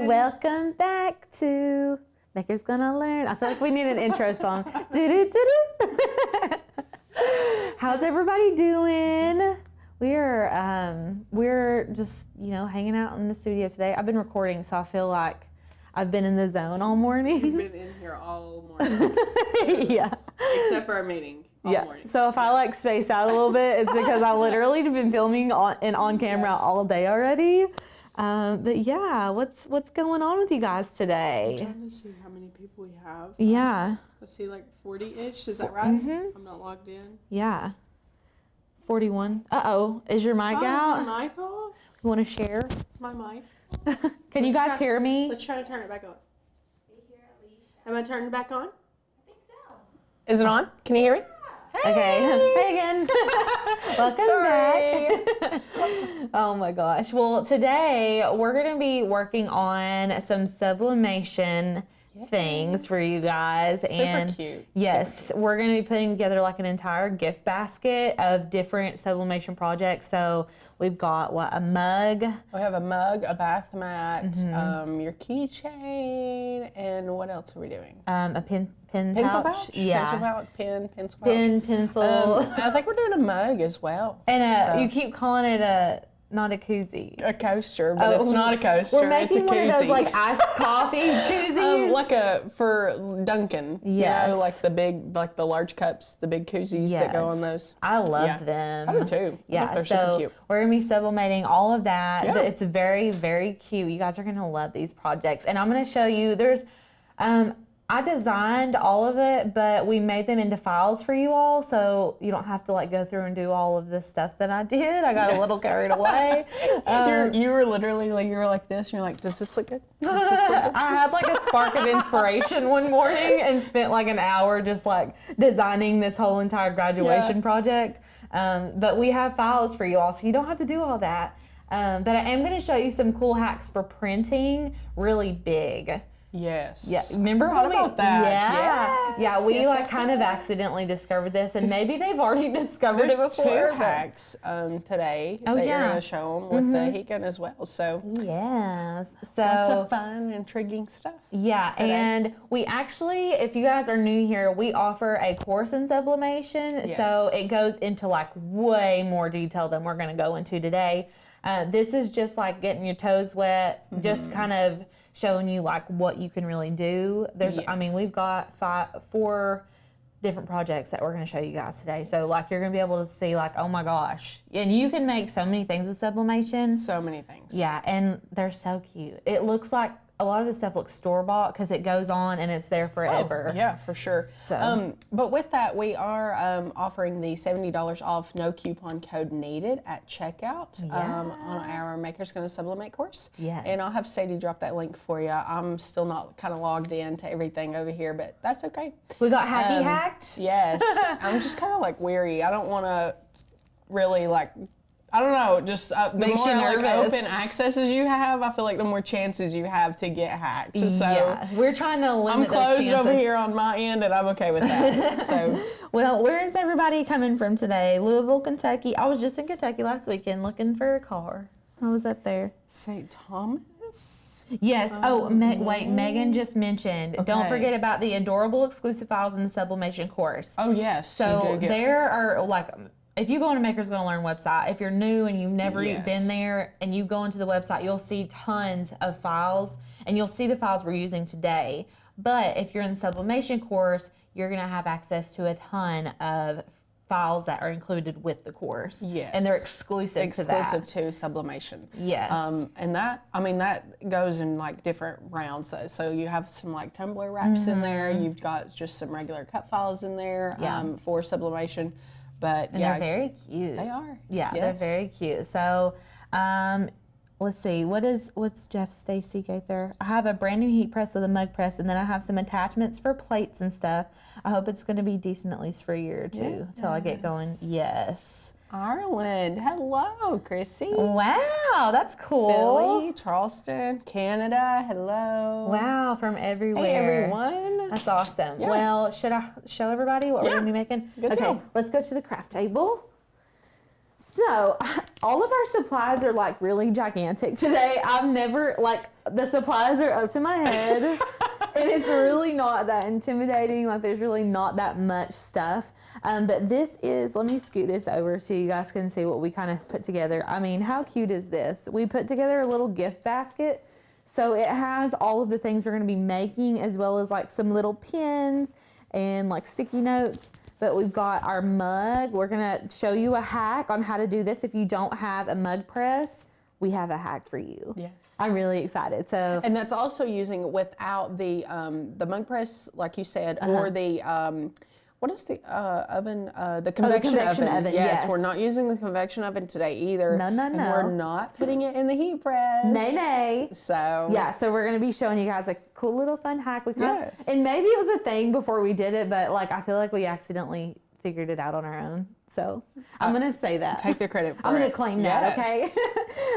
Welcome back to Maker's Gonna Learn. I feel like we need an intro song. Do-do-do-do. How's everybody doing? We're just, hanging out in the studio today. I've been recording, so I feel like I've been in the zone all morning. You've been in here all morning. Yeah. Except for our meeting all morning. So if I space out a little bit, it's because I literally have been filming on camera all day already. But yeah, what's going on with you guys today? I'm trying to see how many people we have. Yeah. Let's see, like 40-ish. Is that right? Mm-hmm. I'm not logged in. Yeah. 41. Uh-oh. Is your mic out? Is my mic off? You want to share? My mic. Can you guys hear me? Let's try to turn it back on. Am I turning it back on? I think so. Is it on? Can you hear me? Okay. Hey again. Welcome back. Oh my gosh. Well, today we're going to be working on some sublimation things for you guys. Super cute. Yes, Super cute. we're going to be putting together like an entire gift basket of different sublimation projects. So we've got a mug. We have a mug, a bath mat, your keychain, and what else are we doing? A pencil pouch. Yeah. Pencil pouch, pencil pouch. Pencil. I think we're doing a mug as well. And you keep calling it not a koozie. A coaster, but it's not a coaster. We're making it's a one koozie. of those iced coffee koozies. Like for Dunkin'. Yes. Like the big, like the large cups, the big koozies that go on those. I love them. I do too. Yeah, they're super so cute. we're gonna be sublimating all of that. Yeah. It's very, very cute. You guys are gonna love these projects. And I'm gonna show you, I designed all of it, but we made them into files for you all, so you don't have to go through and do all of this stuff that I did. I got a little carried away. You were literally you were like this, and you're like, does this look good? Does this look good? I had a spark of inspiration one morning and spent an hour just designing this whole entire graduation project. But we have files for you all, so you don't have to do all that. But I am going to show you some cool hacks for printing really big. Yes. Yeah. Remember I forgot about that? Yeah. Yes. Yeah. We Yes, kind of accidentally discovered this, and maybe they've already discovered it before. There's two hacks today that you're going to show them with the heat gun as well. So yes. So lots of fun, intriguing stuff. Yeah, today. and we actually, if you guys are new here, we offer a course in sublimation. Yes. So it goes into way more detail than we're going to go into today. This is just getting your toes wet, just kind of showing you what you can really do. We've got 4 different projects that we're going to show you guys today. So you're going to be able to see oh my gosh. And you can make so many things with sublimation. So many things. Yeah, and they're so cute. It looks like a lot of the stuff looks store-bought because it goes on and it's there forever. Oh, yeah, for sure. So, but with that, we are offering the $70 off, no coupon code needed at checkout on our Maker's Gonna Sublimate course. Yes. And I'll have Sadie drop that link for you. I'm still not kind of logged in to everything over here, but that's okay. We got hacky hacked. Yes. I'm just kind of weary. I don't want to really I don't know, just the Makes more you nervous. open accesses you have, I feel like the more chances you have to get hacked. So yeah, we're trying to limit I'm closed those chances. over here on my end, and I'm okay with that. So, well, where is everybody coming from today? Louisville, Kentucky. I was just in Kentucky last weekend looking for a car. I was up there. St. Thomas? Yes. Wait, Megan just mentioned. Okay. Don't forget about the adorable exclusive files in the sublimation course. Oh, yes. So there are if you go on a Maker's Gonna Learn website, if you're new and you've never been there and you go into the website, you'll see tons of files and you'll see the files we're using today. But if you're in the sublimation course, you're going to have access to a ton of files that are included with the course. Yes. And they're exclusive to that. Exclusive to sublimation. Yes. And that goes in different rounds. So you have some tumbler wraps in there. You've got just some regular cup files in there for sublimation. But and they're very cute. They are. Yeah, they're very cute. So, let's see. What's Jeff Stacy Gaither? I have a brand new heat press with a mug press, and then I have some attachments for plates and stuff. I hope it's going to be decent at least for a year or two until I get going. Yes. Ireland. Hello, Chrissy. Wow, that's cool. Philly, Charleston, Canada. Hello. Wow, from everywhere. Hey, everyone. That's awesome. Yeah. Well, should I show everybody what we're going to be making? Good okay, deal. let's go to the craft table. So all of our supplies are like really gigantic today. I've never, like, the supplies are up to my head and it's really not that intimidating. Like, there's really not that much stuff. But this is, let me scoot this over so you guys can see what we kind of put together. I mean, how cute is this? We put together a little gift basket. So it has all of the things we're going to be making, as well as like some little pins and like sticky notes. But we've got our mug. We're going to show you a hack on how to do this. If you don't have a mug press, we have a hack for you. Yes. I'm really excited. So, and that's also using without the mug press, like you said, or the what is the oven? The convection oven. Yes, we're not using the convection oven today either. No. And we're not putting it in the heat press. Nay. So yeah, so we're gonna be showing you guys a cool little fun hack. We yes. And maybe it was a thing before we did it, but like I feel like we accidentally figured it out on our own. So I'm gonna say that. Take the credit for I'm gonna it. claim that, okay?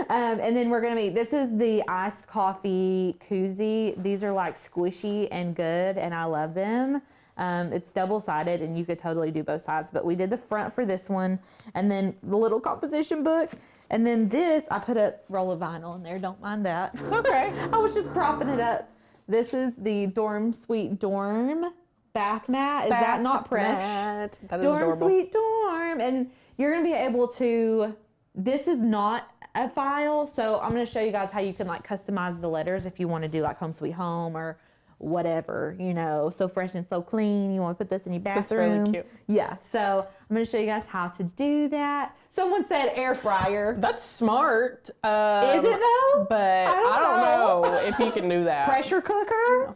And then we're gonna be, this is the iced coffee koozie. These are like squishy and good, and I love them. It's double-sided, and you could totally do both sides, but we did the front for this one, and then the little composition book, and then this, I put a roll of vinyl in there. Don't mind that. It's okay. I was just propping it up. This is the Dorm Sweet Dorm bath mat. Is that not fresh? That is Dorm adorable. Sweet Dorm. And you're going to be able to, this is not a file, so I'm going to show you guys how you can like customize the letters if you want to do like Home Sweet Home or whatever, you know, so fresh and so clean. You want to put this in your bathroom. That's really cute. Yeah, so I'm going to show you guys how to do that. Someone said air fryer. That's smart. Is it though? But I don't know if you can do that. Pressure cooker?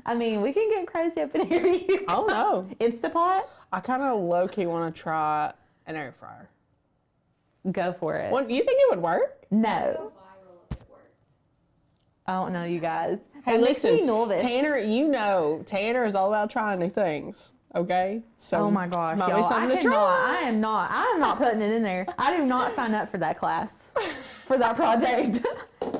I mean, we can get crazy up in here. Oh no. Instapot? I kind of low-key want to try an air fryer. Go for it. Well, you think it would work? No. I don't know, you guys. Hey, That makes listen, me nervous. Tanner, you know, Tanner is all about trying new things. Okay, so Oh my gosh, might be y'all! something to try. I am not putting it in there. I do not sign up for that class, for that project.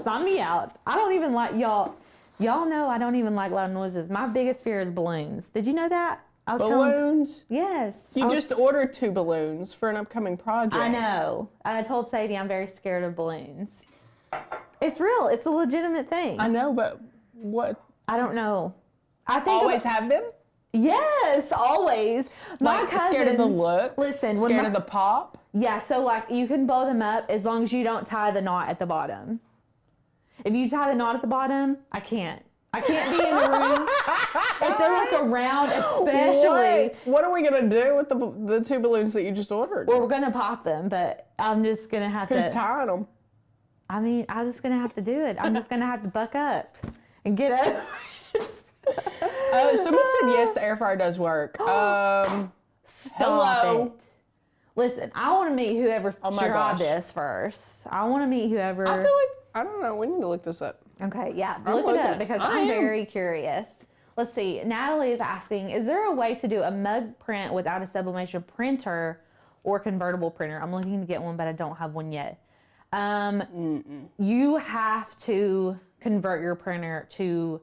Sign me out. I don't even like y'all. Y'all know I don't even like loud noises. My biggest fear is balloons. Did you know that? I was Balloons? Yes. You just ordered 2 balloons for an upcoming project. I know. I told Sadie I'm very scared of balloons. It's real. It's a legitimate thing. I know, but what? I don't know. I think Always have been? Yes, always. My Like, cousins, scared of the look? Listen, Scared of the pop? Yeah, so like you can bow them up as long as you don't tie the knot at the bottom. If you tie the knot at the bottom, I can't. I can't be in the room. If they're like around, especially. What are we going to do with the 2 balloons that you just ordered? Well, we're going to pop them, but I'm just going to have Who's to. tying them? I mean, I'm just going to have to do it. I'm just going to have to buck up and get up. Someone said yes, the air fryer does work. Stop hello. it. Listen, I want to meet whoever tried gosh. this first. I want to meet whoever. I feel like, I don't know, we need to look this up. Okay, yeah, I'm look it looking up at- because I I'm am. very curious. Let's see. Natalie is asking, is there a way to do a mug print without a sublimation printer or convertible printer? I'm looking to get one, but I don't have one yet. You have to convert your printer to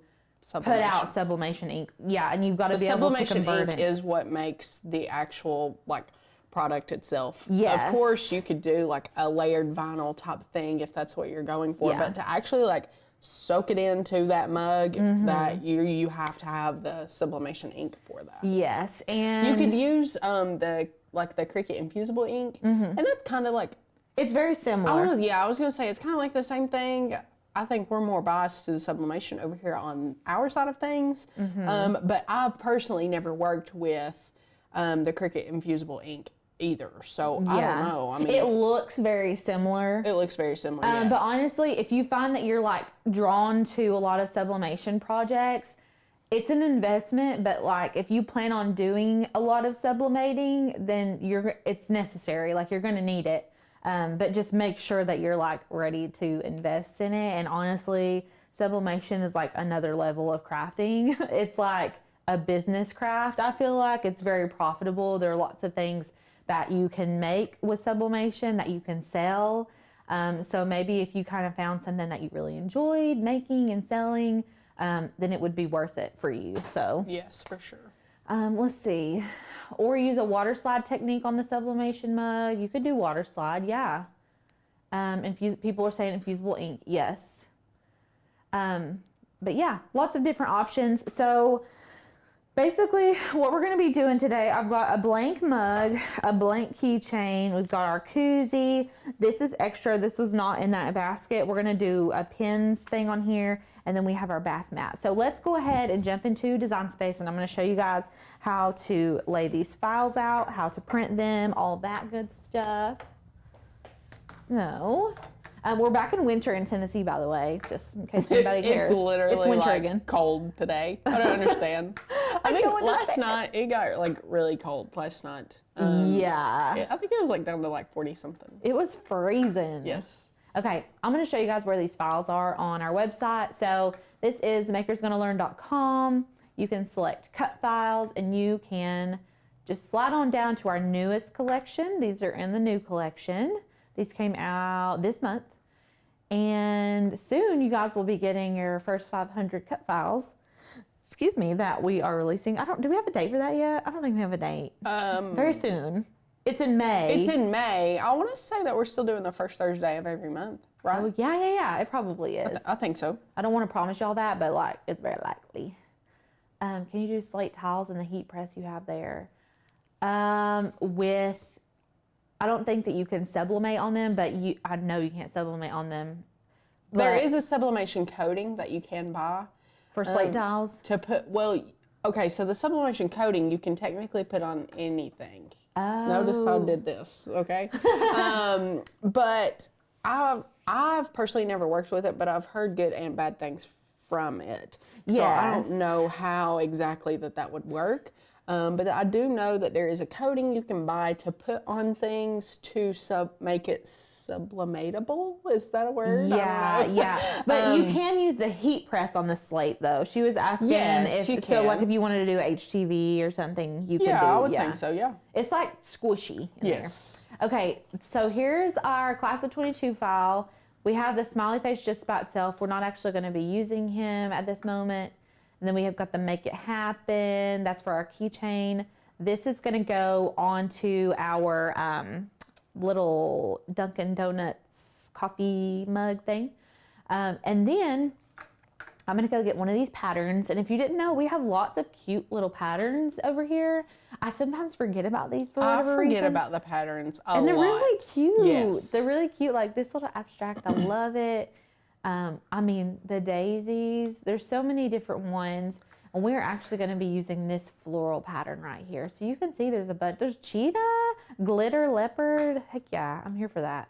put out sublimation ink. Yeah, and you've got to be able to Sublimation convert ink it. is what makes the actual like product itself. Yes. Of course, you could do like a layered vinyl type thing if that's what you're going for, Yeah. but to actually like soak it into that mug, that you have to have the sublimation ink for that. Yes, and You could use the Cricut infusible ink, and that's kind of like it's very similar. I was gonna say it's kind of like the same thing. I think we're more biased to the sublimation over here on our side of things, but I've personally never worked with the Cricut infusible ink either, so I don't know. I mean, it looks very similar. it looks very similar. Yes. But honestly, if you find that you're like drawn to a lot of sublimation projects, it's an investment, but like if you plan on doing a lot of sublimating, then it's necessary. Like you're going to need it. But just make sure that you're like ready to invest in it. And honestly, sublimation is like another level of crafting. It's like a business craft. I feel like it's very profitable. There are lots of things that you can make with sublimation that you can sell. So maybe if you kind of found something that you really enjoyed making and selling, then it would be worth it for you. So yes, for sure. let's see. or use a water slide technique on the sublimation mug. You could do water slide, yeah. People are saying infusible ink, yes. But yeah, lots of different options. So basically what we're going to be doing today, I've got a blank mug, a blank keychain. We've got our koozie. This is extra. This was not in that basket. We're going to do a pins thing on here, and then we have our bath mat. So let's go ahead and jump into Design Space, and I'm going to show you guys how to lay these files out, how to print them, all that good stuff. So we're back in winter in Tennessee, by the way, just in case anybody cares. It's literally it's winter like again. cold today. I don't understand. I think last night it got like really cold last night. Yeah. I think it was like down to like 40 something. It was freezing. Yes. Okay, I'm going to show you guys where these files are on our website. So this is makersgonnalearn.com. You can select cut files, and you can just slide on down to our newest collection. These are in the new collection. These came out this month. And soon you guys will be getting your first 500 cut files, excuse me, that we are releasing. Do we have a date for that yet? I don't think we have a date. Very soon. It's in May. It's in May. I want to say that we're still doing the first Thursday of every month, right? Oh, yeah. It probably is. I think so. I don't want to promise y'all that, but like, it's very likely. Can you do slate tiles in the heat press you have there? I don't think that you can sublimate on them, but I know you can't sublimate on them. There is a sublimation coating that you can buy. For slate tiles? To put, okay, so the sublimation coating you can technically put on anything. Oh. Notice I did this, okay? But I've personally never worked with it, but I've heard good and bad things from it. So yes. I don't know how exactly that would work. But I do know that there is a coating you can buy to put on things to make it sublimatable. Is that a word? Yeah, yeah. But you can use the heat press on the slate, though. She was asking if like if you wanted to do HTV or something, you could do. Yeah, I would think so. Yeah. It's like squishy. Yes. There. Okay, so here's our class of 22 file. We have the smiley face just by itself. We're not actually going to be using him at this moment. And then we have got the Make It Happen. That's for our keychain. This is going to go onto our little Dunkin' Donuts coffee mug thing. And then I'm going to go get one of these patterns. And if you didn't know, we have lots of cute little patterns over here. I sometimes forget about these for whatever reason. I forget about the patterns a lot. And they're really cute. Yes. They're really cute. Like this little abstract, I love it. I mean, the daisies, there's so many different ones, and we're actually going to be using this floral pattern right here. So you can see there's a bunch, there's cheetah, glitter, leopard. Heck yeah, I'm here for that.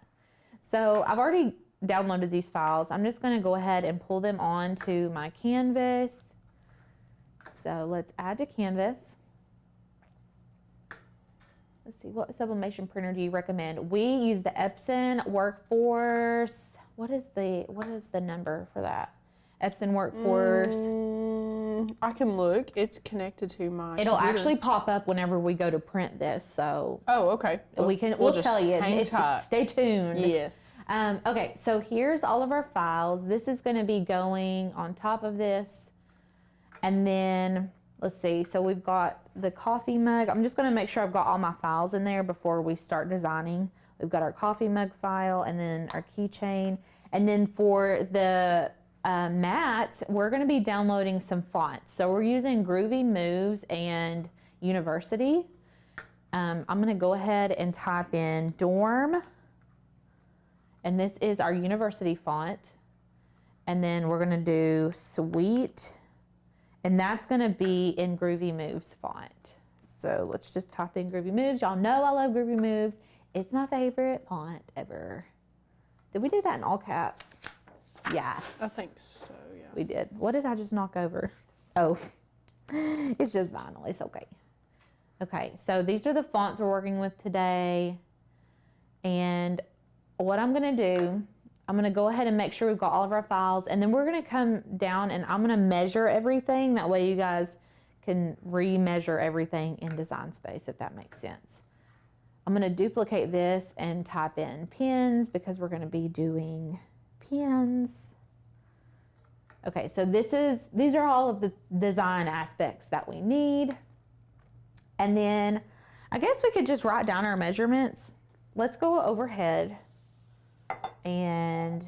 So I've already downloaded these files. I'm just going to go ahead and pull them onto my canvas. So let's add to canvas. Let's see, what sublimation printer do you recommend? We use the Epson Workforce. What is the number for that? Epson Workforce. I can look. It's connected to my It'll computer. actually pop up whenever we go to print this. So oh, okay. We'll just tell you. Hang tight. Stay tuned. Yes. Okay, so here's all of our files. This is going to be going on top of this. And then, let's see. So we've got the coffee mug. I'm just going to make sure I've got all my files in there before we start designing. We've got our coffee mug file and then our keychain. And then for the mat, we're going to be downloading some fonts. So we're using Groovy Moves and University. I'm going to go ahead and type in Dorm. And this is our University font. And then we're going to do Sweet. And that's going to be in Groovy Moves font. So let's just type in Groovy Moves. Y'all know I love Groovy Moves. It's my favorite font ever. Did we do that in all caps? Yes. I think so, yeah. We did. What did I just knock over? Oh, it's just vinyl. It's okay. Okay, so these are the fonts we're working with today. And what I'm going to do, I'm going to go ahead and make sure we've got all of our files. And then we're going to come down and I'm going to measure everything. That way you guys can re-measure everything in Design Space, if that makes sense. I'm going to duplicate this and type in pins because we're going to be doing pins. Okay, so these are all of the design aspects that we need. And then I guess we could just write down our measurements. Let's go overhead and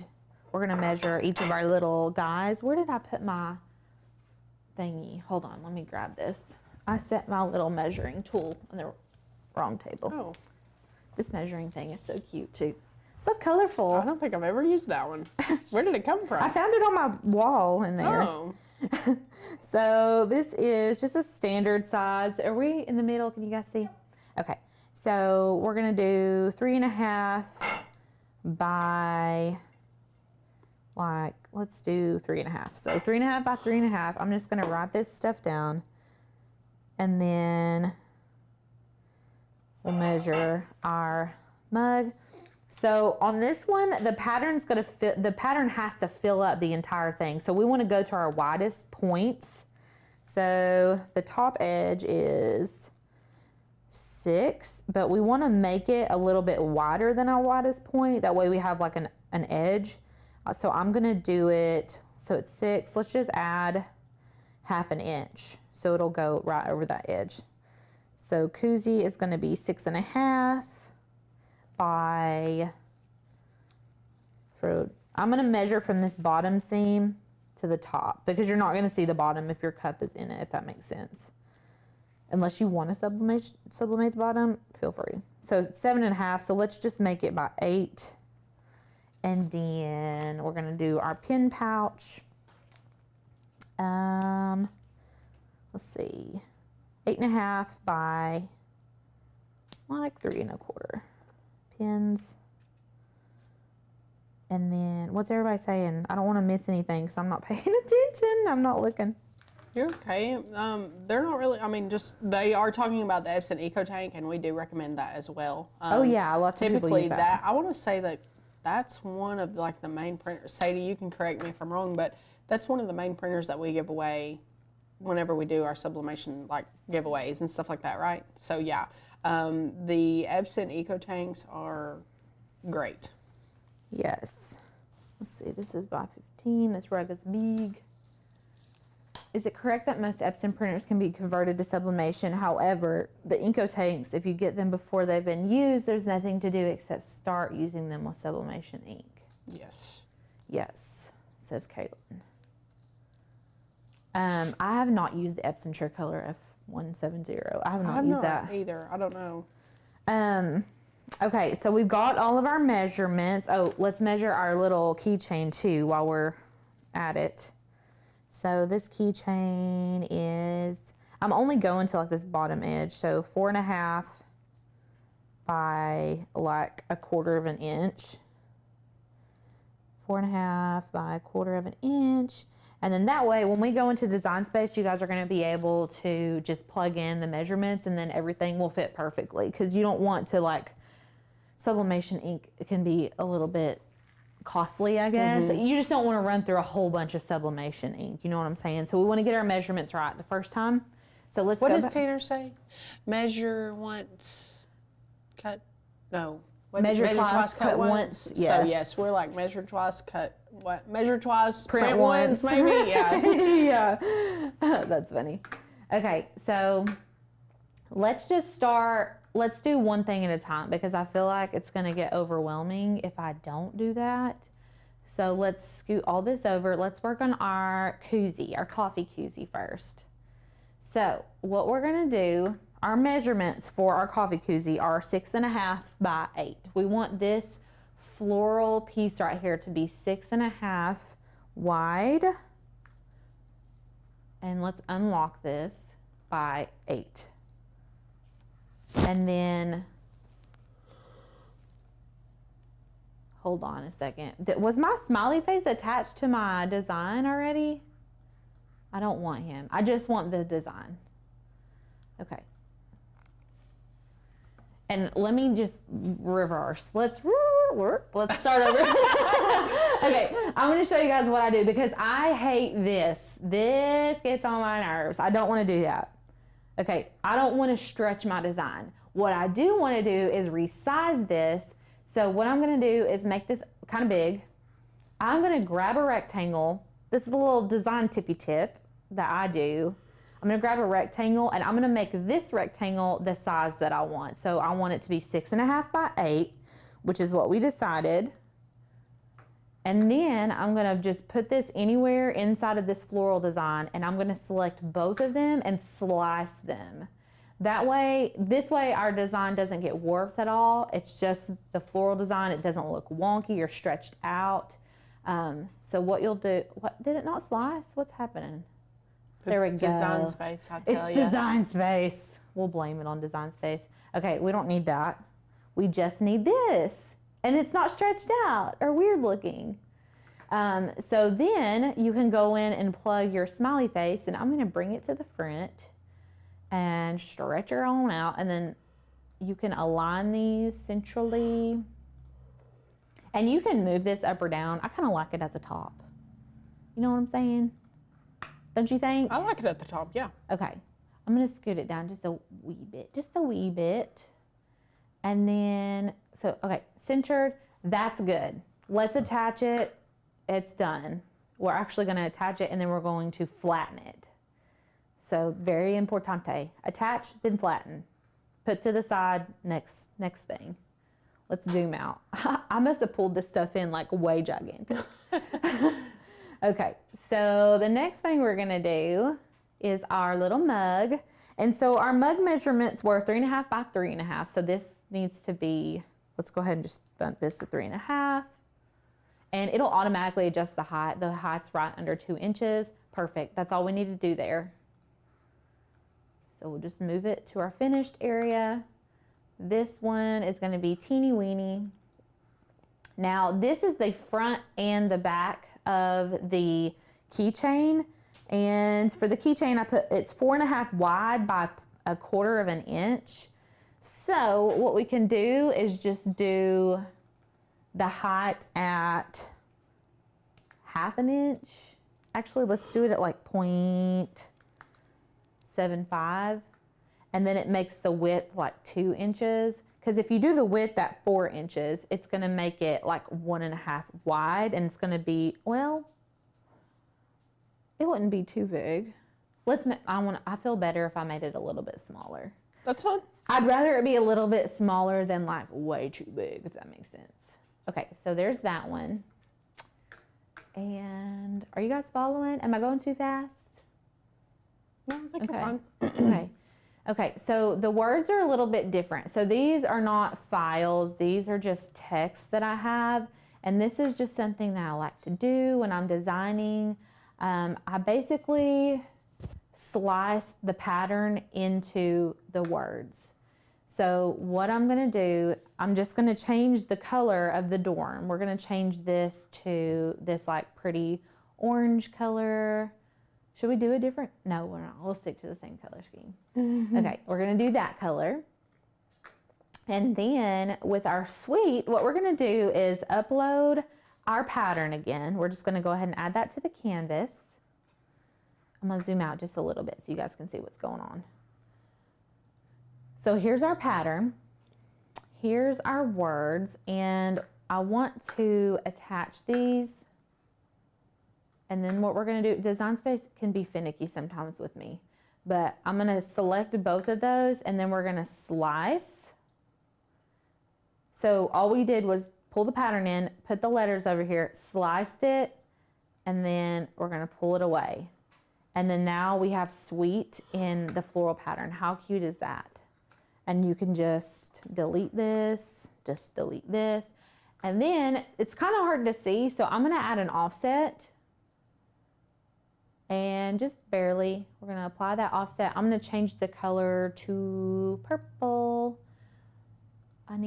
we're gonna measure each of our little guys. Where did I put my thingy? Hold on, let me grab this. I set my little measuring tool on the wrong table. Oh. This measuring thing is so cute too. So colorful. I don't think I've ever used that one. Where did it come from? I found it on my wall in there. Oh. So this is just a standard size. Are we in the middle? Can you guys see? Okay. So we're gonna do 3.5 by, like, let's do 3.5. So 3.5 by 3.5. I'm just gonna write this stuff down, and then we'll measure our mug. So on this one, the pattern's gonna fit. The pattern has to fill up the entire thing. So we want to go to our widest points. So the top edge is 6, but we want to make it a little bit wider than our widest point. That way we have like an edge. So I'm gonna do it. So it's 6. Let's just add 1/2 inch. So it'll go right over that edge. So koozie is gonna be 6.5 by, I'm gonna measure from this bottom seam to the top, because you're not gonna see the bottom if your cup is in it, if that makes sense. Unless you want to sublimate the bottom, feel free. So it's 7.5, so let's just make it by 8. And then we're gonna do our pin pouch. Let's see, 8.5 by like 3.25 pins. And then what's everybody saying? I don't want to miss anything because I'm not paying attention. I'm not looking. You're okay. They're not really, I mean, just, they are talking about the Epson Eco Tank, and we do recommend that as well. Oh yeah, lots of people use that. I want to say that that's one of like the main printers. Sadie, you can correct me if I'm wrong, but that's one of the main printers that we give away whenever we do our sublimation like giveaways and stuff like that, right? So yeah, the Epson Eco Tanks are great. Yes. Let's see, this is by 15. This rug is big. Is it correct that most Epson printers can be converted to sublimation? However, the Eco Tanks, if you get them before they've been used, there's nothing to do except start using them with sublimation ink. Yes. Yes, says Caitlin. I have not used the Epson Tricolor F170. I have not used that either. I don't know. Okay, so we've got all of our measurements. Oh, let's measure our little keychain too while we're at it. So this keychain is, I'm only going to like this bottom edge. So 4.5 by like 1/4 inch. 4.5 by 1/4 inch. And then that way, when we go into Design Space, you guys are gonna be able to just plug in the measurements and then everything will fit perfectly. Cause you don't want to like, sublimation ink can be a little bit costly, I guess. Mm-hmm. You just don't want to run through a whole bunch of sublimation ink. You know what I'm saying? So we want to get our measurements right the first time. So let's What does Tanner say? Measure once, cut, no. Measure twice, cut once. Yes. So yes, we're like measure twice, cut what? Measure twice, print once, maybe? Yeah. Yeah. That's funny. Okay, so let's just start. Let's do one thing at a time because I feel like it's going to get overwhelming if I don't do that. So let's scoot all this over. Let's work on our koozie, our coffee koozie first. So what we're going to do, our measurements for our coffee koozie are 6.5 by 8. We want this floral piece right here to be 6.5 wide. And let's unlock this by 8. And then, hold on a second. Was my smiley face attached to my design already? I don't want him. I just want the design. Okay. And let me just reverse. Let's start over. Okay, I'm going to show you guys what I do because I hate this. This gets on my nerves. I don't want to do that. Okay, I don't want to stretch my design. What I do want to do is resize this. So what I'm going to do is make this kind of big. I'm going to grab a rectangle. This is a little design tippy tip that I do. I'm gonna grab a rectangle and I'm gonna make this rectangle the size that I want. So I want it to be 6.5 by 8, which is what we decided. And then I'm gonna just put this anywhere inside of this floral design, and I'm gonna select both of them and slice them. That way, this way our design doesn't get warped at all. It's just the floral design. It doesn't look wonky or stretched out. So what you'll do, what, did it not slice? What's happening? There we go. It's design space, I tell you. It's design space. We'll blame it on design space. Okay, we don't need that. We just need this. And it's not stretched out or weird looking. So then you can go in and plug your smiley face, and I'm gonna bring it to the front and stretch her on out, and then you can align these centrally. And you can move this up or down. I kind of like it at the top. You know what I'm saying? Don't you think? I like it at the top, yeah. Okay, I'm gonna scoot it down just a wee bit. And then, so, okay, centered, that's good. Let's attach it, it's done. We're actually gonna attach it and then we're going to flatten it. So very importante, attach, then flatten. Put to the side, next thing. Let's zoom out. I must have pulled this stuff in like way gigantic. Okay, so the next thing we're gonna do is our little mug. And so our mug measurements were 3.5 by 3.5. So this needs to be, let's go ahead and just bump this to 3.5. And it'll automatically adjust the height. The height's right under 2 inches. Perfect, that's all we need to do there. So we'll just move it to our finished area. This one is gonna be teeny weeny. Now this is the front and the back of the keychain. And for the keychain, I put, it's 4.5 wide by 1/4 inch. So what we can do is just do the height at 1/2 inch. Actually, let's do it at like 0.75. And then it makes the width like 2 inches. Because if you do the width at 4 inches, it's gonna make it like 1.5 wide, and it's gonna be, well, it wouldn't be too big. I feel better if I made it a little bit smaller. That's fine. I'd rather it be a little bit smaller than like way too big, if that makes sense. Okay, so there's that one. And are you guys following? Am I going too fast? No, I think you're fine. Okay. Okay, so the words are a little bit different. So these are not files. These are just text that I have. And this is just something that I like to do when I'm designing. I basically slice the pattern into the words. So what I'm gonna do, I'm just gonna change the color of the dorm. We're gonna change this to this like pretty orange color. Should we do a different? No, we're not. We'll stick to the same color scheme. Okay, we're gonna do that color. And then with our suite, what we're gonna do is upload our pattern again. We're just gonna go ahead and add that to the canvas. I'm gonna zoom out just a little bit so you guys can see what's going on. So here's our pattern. Here's our words, and I want to attach these. And then what we're gonna do, design space can be finicky sometimes with me, but I'm gonna select both of those and then we're gonna slice. So all we did was pull the pattern in, put the letters over here, sliced it, and then we're gonna pull it away. And then now we have sweet in the floral pattern. How cute is that? And you can just delete this, And then it's kind of hard to see, so I'm gonna add an offset. And just barely, we're gonna apply that offset. I'm gonna change the color to purple. I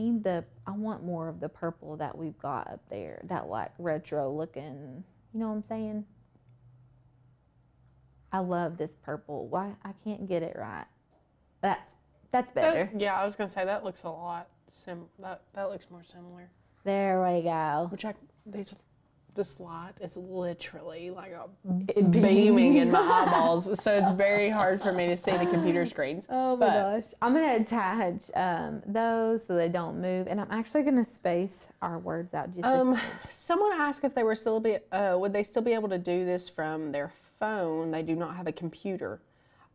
want more of the purple that we've got up there, that like retro looking, you know what I'm saying? I love this purple. Why I can't get it right. That's better. Yeah, I was gonna say that looks a lot that looks more similar. There we go. This light is literally like beaming in my eyeballs, so it's very hard for me to see the computer screens. Oh my gosh. I'm going to attach those so they don't move, and I'm actually going to space our words out just a smidge. Someone asked if they were would they still be able to do this from their phone? They do not have a computer.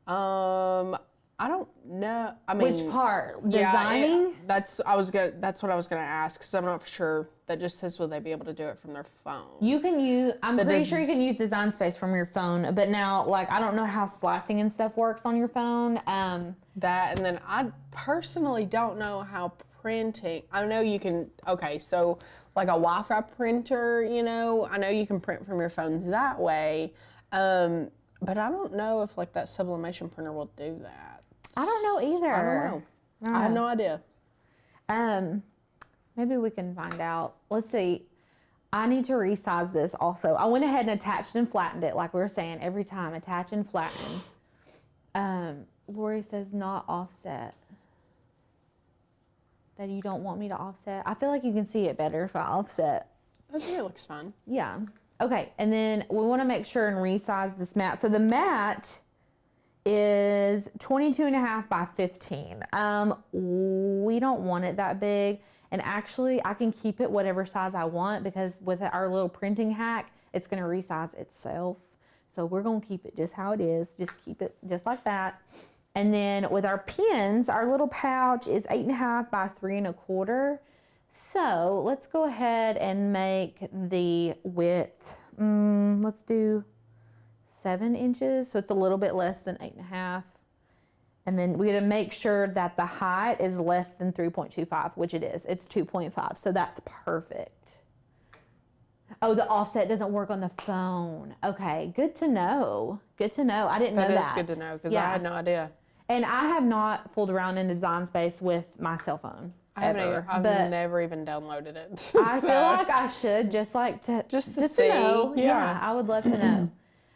I don't know. I mean, Which part? yeah, Designing? that's what I was gonna ask because I'm not for sure. That just says will they be able to do it from their phone? You can use, I'm pretty sure you can use Design Space from your phone, but now, like, I don't know how slicing and stuff works on your phone. That, and then I personally don't know how printing, I know you can, okay, so like a Wi-Fi printer, you know, I know you can print from your phone that way, but I don't know if like that sublimation printer will do that. I don't know either. I don't know. I have no idea. Maybe we can find out. Let's see. I need to resize this also. I went ahead and attached and flattened it, like we were saying every time, attach and flatten. Lori says not offset. That you don't want me to offset. I feel like you can see it better if I offset. I think it looks fine. Yeah. Okay, and then we want to make sure and resize this mat. So the mat is 22.5 by 15. We don't want it that big. And actually, I can keep it whatever size I want because with our little printing hack, it's going to resize itself. So we're going to keep it just how it is. Just keep it just like that. And then with our pins, our little pouch is 8.5 by 3.25. So let's go ahead and make the width. Let's do 7 inches. So it's a little bit less than 8.5. And then we got to make sure that the height is less than 3.25, which it is. It's 2.5, so that's perfect. Oh, the offset doesn't work on the phone. Okay, good to know. Good to know. I didn't know that. That is good to know because I had no idea. And I have not fooled around in Design Space with my cell phone. I haven't either. I've never even downloaded it. I feel like I should just to see. Know. Yeah, I would love to know.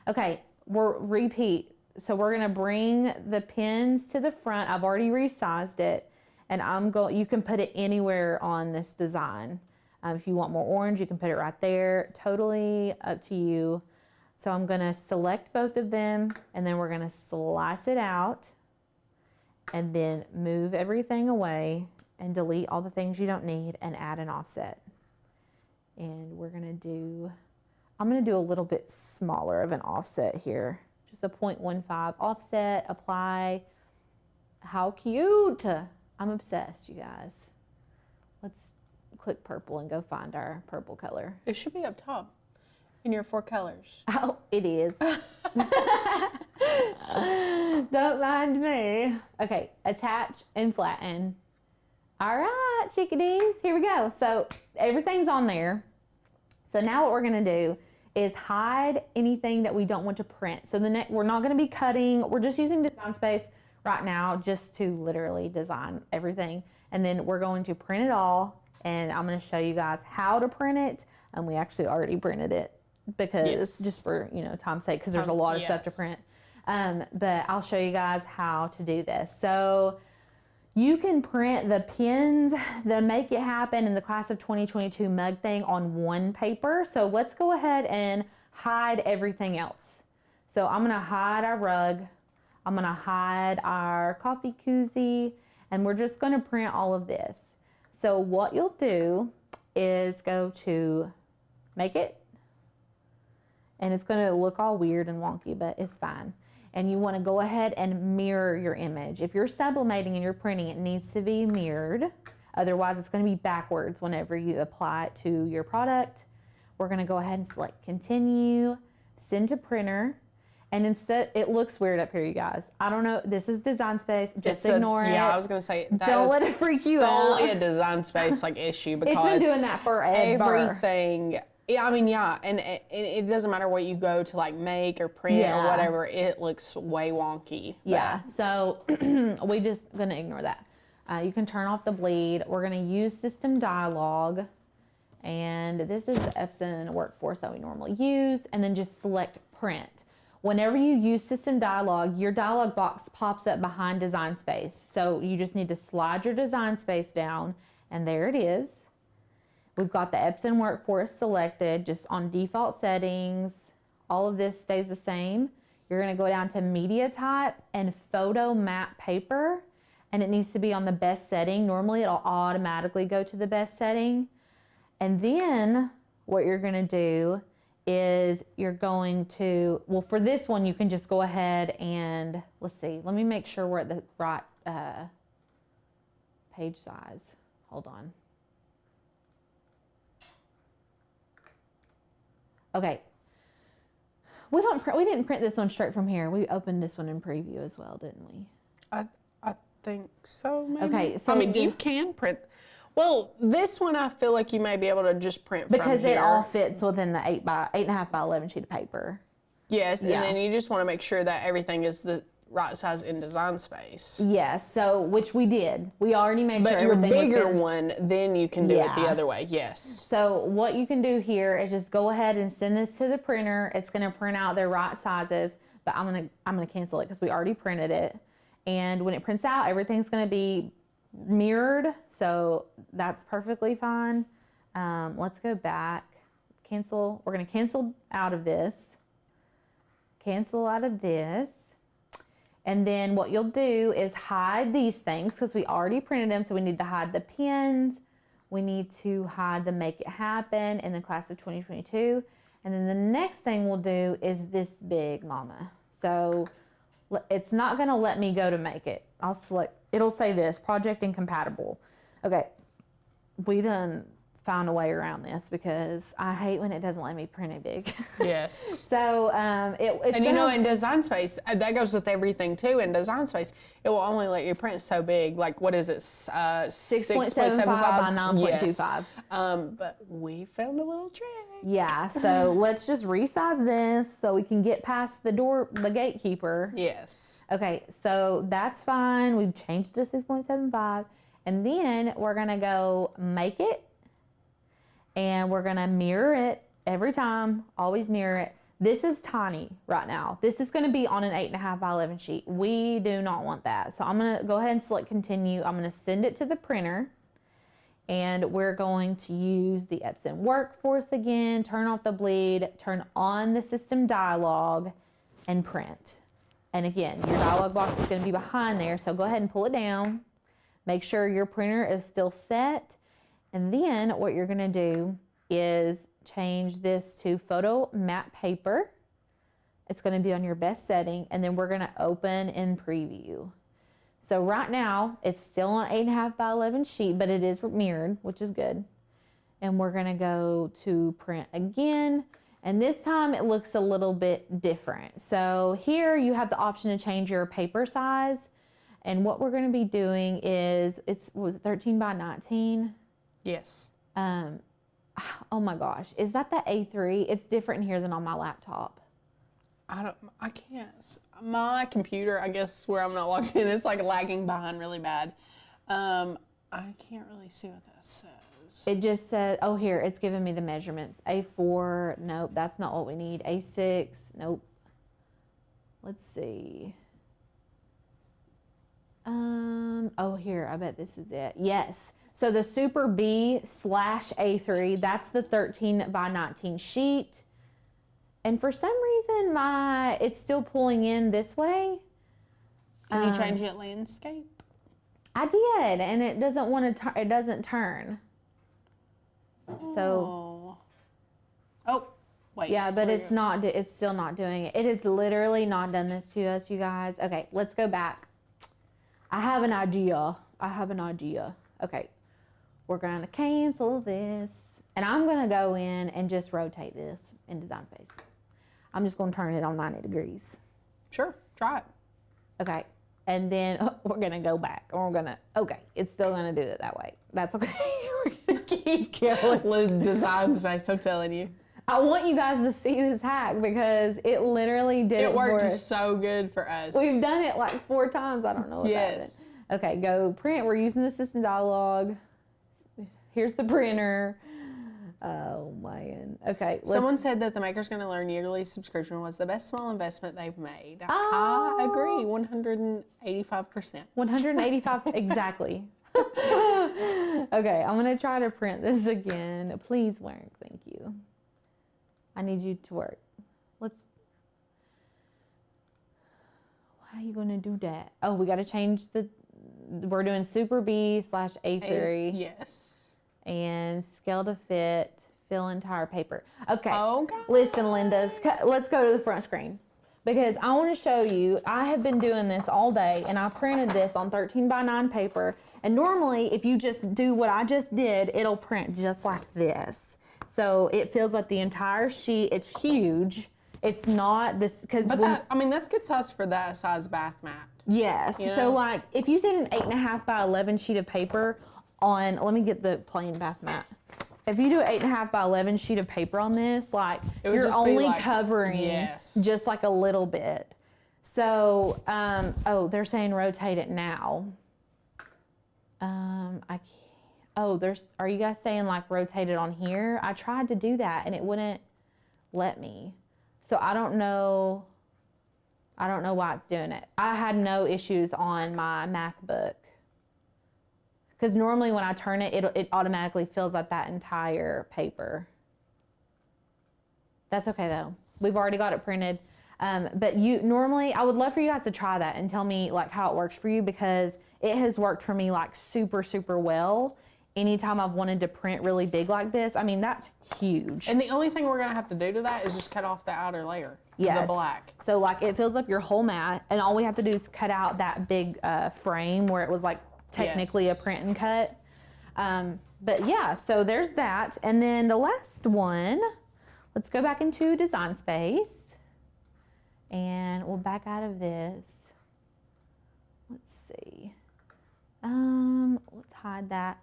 Okay, repeat. So we're gonna bring the pins to the front. I've already resized it, and you can put it anywhere on this design. If you want more orange, you can put it right there. Totally up to you. So I'm gonna select both of them, and then we're gonna slice it out, and then move everything away, and delete all the things you don't need, and add an offset. And I'm gonna do a little bit smaller of an offset here. Just a 0.15 offset, apply. How cute. I'm obsessed, you guys. Let's click purple and go find our purple color. It should be up top in your 4 colors. Oh, it is. Don't mind me. Okay, attach and flatten. All right, chickadees, here we go. So everything's on there. So now what we're gonna do is hide anything that we don't want to print. So we're not gonna be cutting, we're just using Design Space right now just to literally design everything. And then we're going to print it all, and I'm gonna show you guys how to print it. And we actually already printed it because just for time's sake, because there's a lot of stuff to print. But I'll show you guys how to do this. So you can print the pins, the Make It Happen in the Class of 2022 mug thing on one paper. So let's go ahead and hide everything else. So I'm gonna hide our rug. I'm gonna hide our coffee koozie, and we're just gonna print all of this. So what you'll do is go to Make It, and it's gonna look all weird and wonky, but it's fine. And you want to go ahead and mirror your image. If you're sublimating and you're printing, it needs to be mirrored. Otherwise, it's going to be backwards whenever you apply it to your product. We're going to go ahead and select Continue, Send to Printer. And instead, it looks weird up here, you guys. I don't know. This is Design Space. Just ignore it. Yeah, I was going to say, don't let it freak you out. Solely a Design Space issue because it's been doing that forever. Everything. Yeah, I mean, yeah, and it doesn't matter what you go to make or print or whatever, it looks way wonky. Yeah, so we just gonna ignore that. You can turn off the bleed. We're gonna use System Dialog, and this is the Epson workforce that we normally use, and then just select Print. Whenever you use System Dialog, your dialog box pops up behind Design Space. So you just need to slide your Design Space down, and there it is. We've got the Epson workforce selected, just on default settings. All of this stays the same. You're gonna go down to media type and photo matte paper, and it needs to be on the best setting. Normally it'll automatically go to the best setting. And then what you're gonna do is you're going to, well, for this one, you can just go ahead and, let's see, let me make sure we're at the right page size. Hold on. Okay. We didn't print this one straight from here. We opened this one in preview as well, didn't we? I think so, maybe. Okay, so I mean, you can print. Well, this one I feel like you may be able to just print because from here. it all fits within the 8.5 by 11 sheet of paper. Yes, Yeah. and then you just want to make sure that everything is the right size in design space. Yes, so which we did. We already made sure But your everything was bigger good. one, then you can do it the Yeah. other way. Yes. So what you can do here is just go ahead and send this to the printer. It's going to print out their right sizes, but I'm gonna cancel it because we already printed it. And when it prints out, everything's going to be mirrored, so that's perfectly fine. Let's go back. Cancel. We're going to cancel out of this. Cancel out of this. And then what you'll do is hide these things because we already printed them. So we need to hide the pins. We need to hide the Make It Happen in the class of 2022. And then the next thing we'll do is this big mama. So it's not going to let me go to Make It. I'll select, it'll say this, project incompatible. Okay, we done found a way around this because I hate when it doesn't let me print it big. Yes. So it's and you know, in design space, that goes with everything too. In design space, it will only let you print so big. Like, what is it? 6.75 by 9.25. Yes. But we found a little trick. Yeah. So let's just resize this so we can get past the gatekeeper. Yes. Okay. So that's fine. We've changed to 6.75, and then we're gonna go Make It. And we're gonna mirror it every time, always mirror it. This is tiny right now. This is gonna be on an 8.5 by 11 sheet. We do not want that. So I'm gonna go ahead and select continue. I'm gonna send it to the printer, and we're going to use the Epson Workforce again, turn off the bleed, turn on the system dialog, and print. And again, your dialog box is gonna be behind there, so go ahead and pull it down. Make sure your printer is still set. And then what you're gonna do is change this to photo matte paper. It's gonna be on your best setting, and then we're gonna open in preview. So right now, it's still on 8.5 by 11 sheet, but it is mirrored, which is good. And we're gonna go to print again. And this time it looks a little bit different. So here you have the option to change your paper size. And what we're gonna be doing is, was it 13 by 19? Yes. Oh my gosh, is that the A3? It's different here than on my laptop. I can't. My computer, I guess where I'm not logged in, it's like lagging behind really bad. I can't really see what that says. It just says, oh here, it's giving me the measurements. A4, nope, that's not what we need. A6, nope. Let's see. Oh here, I bet this is it. Yes. So the Super B/A3, that's the 13 by 19 sheet. And for some reason, it's still pulling in this way. Can you change it landscape? I did, and it doesn't want to. It doesn't turn. So. Oh, wait. Yeah, but it's not. It's still not doing it. It has literally not done this to us, you guys. Okay, let's go back. I have an idea. Okay. We're going to cancel this, and I'm going to go in and just rotate this in Design Space. I'm just going to turn it on 90 degrees. Sure, try it. Okay, and then we're going to go back, and we're going to, okay, it's still going to do it that way. That's okay. We're going to keep going. With Design Space, I'm telling you. I want you guys to see this hack because it literally did it worked for us. So good for us. We've done it like 4 times. I don't know what happened. Okay, go print. We're using the system dialog. Here's the printer. Oh man. Okay. Someone said that the Maker's Gonna Learn yearly subscription was the best small investment they've made. I agree, 185%. 185 exactly. Okay, I'm gonna try to print this again. Please work. Thank you. I need you to work. Why are you gonna do that? Oh, we gotta change we're doing Super B/A3. Yes. And scale to fit fill entire paper. Okay. Okay. Listen, Linda's, let's go to the front screen because I want to show you, I have been doing this all day and I printed this on 13x9 paper. And normally if you just do what I just did, it'll print just like this. So it feels like the entire sheet, it's huge. It's not this, because But I mean, that's good size for that size bath mat. yes. You know? So like if you did an 8.5 by 11 sheet of paper on, let me get the plain bath mat. If you do an 8.5 by 11 sheet of paper on this, like you're only covering just like a little bit. So, oh, they're saying rotate it now. Are you guys saying like rotate it on here? I tried to do that and it wouldn't let me. So I don't know why it's doing it. I had no issues on my MacBook. Because normally when I turn it, it automatically fills up that entire paper. That's okay though. We've already got it printed. But normally, I would love for you guys to try that and tell me like how it works for you, because it has worked for me like super, super well. Anytime I've wanted to print really big like this, I mean, that's huge. And the only thing we're gonna have to do to that is just cut off the outer layer, yes. the black. So like it fills up your whole mat, and all we have to do is cut out that big frame where it was like technically a print and cut. But yeah, so there's that. And then the last one, let's go back into Design Space. And we'll back out of this. Let's see. Let's hide that.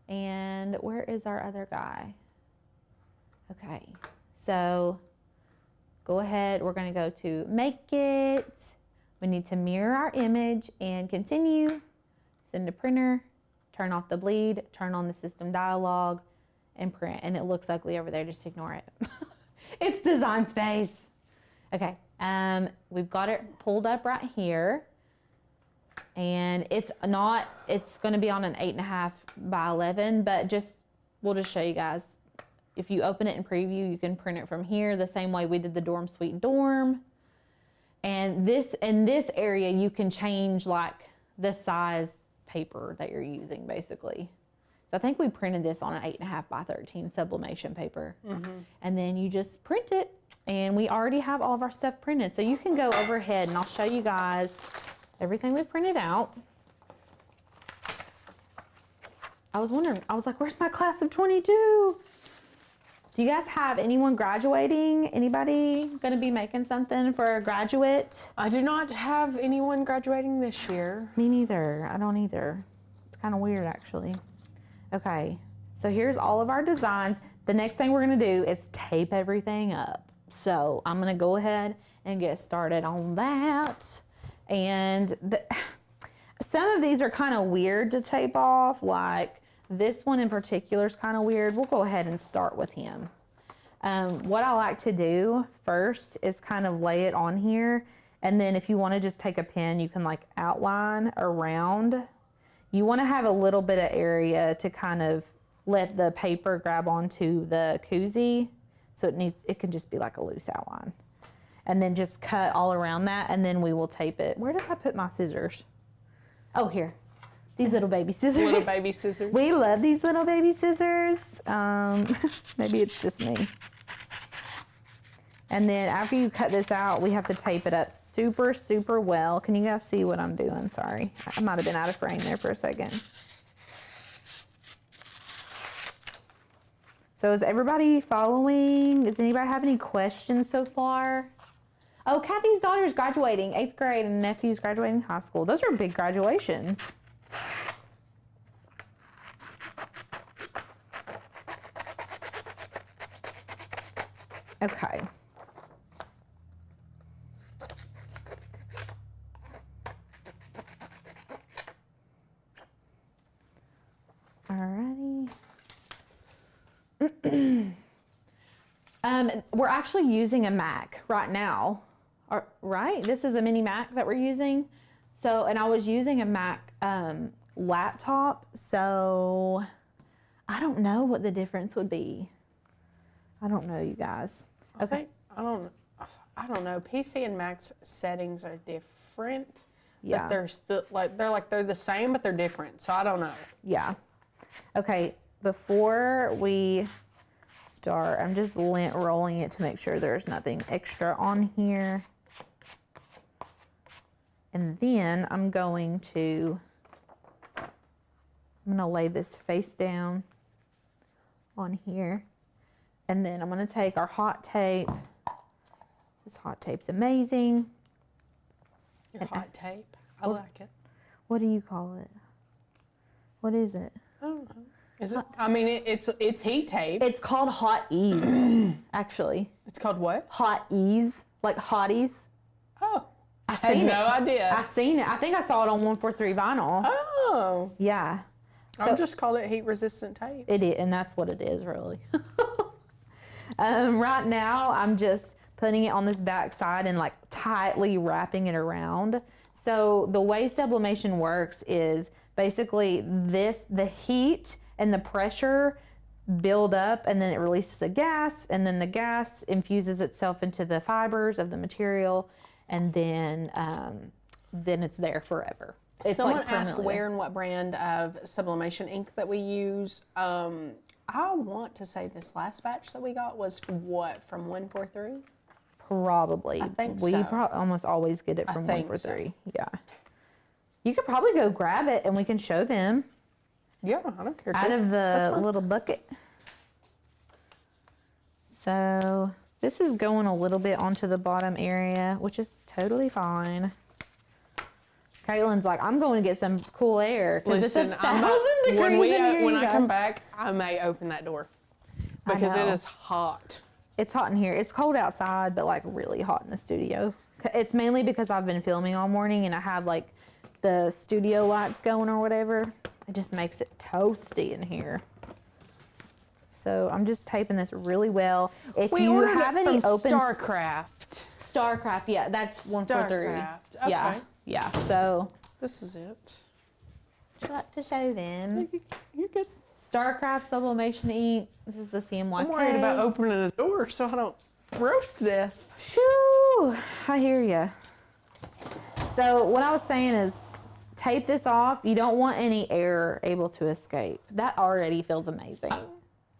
And where is our other guy? Okay, so go ahead. We're going to go to Make It. We need to mirror our image and continue. Send to printer, turn off the bleed, turn on the system dialog, and print. And it looks ugly over there, just ignore it. It's Design Space. Okay, we've got it pulled up right here. And it's gonna be on an 8.5 by 11, but we'll just show you guys. If you open it in preview, you can print it from here the same way we did the dorm suite dorm. And in this area, you can change like the size paper that you're using basically. So I think we printed this on an 8.5 by 13 sublimation paper. Mm-hmm. And then you just print it, and we already have all of our stuff printed. So you can go overhead and I'll show you guys everything we printed out. I was wondering, I was like, where's my class of 22? Do you guys have anyone graduating? Anybody gonna be making something for a graduate? I do not have anyone graduating this year. Me neither, I don't either. It's kind of weird actually. Okay, so here's all of our designs. The next thing we're gonna do is tape everything up. So I'm gonna go ahead and get started on that. And some of these are kind of weird to tape off, like this one in particular is kind of weird. We'll go ahead and start with him. What I like to do first is kind of lay it on here, and then if you want to just take a pen, you can like outline around. You want to have a little bit of area to kind of let the paper grab onto the koozie, so it can just be like a loose outline. And then just cut all around that, and then we will tape it. Where did I put my scissors? Oh, here. These little baby scissors. Little baby scissors. We love these little baby scissors. Maybe it's just me. And then after you cut this out, we have to tape it up super, super well. Can you guys see what I'm doing? Sorry. I might have been out of frame there for a second. So is everybody following? Does anybody have any questions so far? Oh, Kathy's daughter's graduating 8th grade and nephew's graduating high school. Those are big graduations. Okay. Alrighty. We're actually using a Mac right now. Right? This is a mini Mac that we're using. So, and I was using a Mac laptop, so I don't know what the difference would be. I don't know, you guys. Okay. I don't know. PC and Mac's settings are different. Yeah. But they're still they're the same, but they're different. So I don't know. Yeah. Okay. Before we start. I'm just lint rolling it to make sure there's nothing extra on here. And then I'm going to lay this face down on here. And then I'm going to take our hot tape. This hot tape's amazing. Your hot tape? I like it. What do you call it? What is it? I don't know. Is it? I mean, it's heat tape. It's called Hot Ease, actually. It's called what? Hot Ease, like hotties. Oh. I had no idea. I seen it. I think I saw it on 143 vinyl. Oh. Yeah. I just called it heat resistant tape. It is, and that's what it is, really. Right now, I'm just putting it on this back side and like tightly wrapping it around. So the way sublimation works is basically the heat and the pressure build up, and then it releases a gas, and then the gas infuses itself into the fibers of the material, and then it's there forever. It's Someone like asked where and what brand of sublimation ink that we use. I want to say this last batch that we got was what, from 143? Probably. I think we so. Almost always get it from 143. So. Yeah. You could probably go grab it and we can show them. Yeah, I don't care. Out of the little bucket. So this is going a little bit onto the bottom area, which is totally fine. Caitlin's like, I'm going to get some cool air. Listen, it's 1,000 degrees when I come back, I may open that door because it is hot. It's hot in here. It's cold outside, but like really hot in the studio. It's mainly because I've been filming all morning and I have like the studio lights going or whatever. It just makes it toasty in here. So I'm just taping this really well. If you have any open Starcraft, yeah, that's 143. Okay. Yeah. So this is it. Would you like to show them? You're good. Starcraft sublimation ink. This is the CMYK. I'm worried about opening the door so I don't roast to death. Shoo! I hear you. So what I was saying is, tape this off. You don't want any air able to escape. That already feels amazing.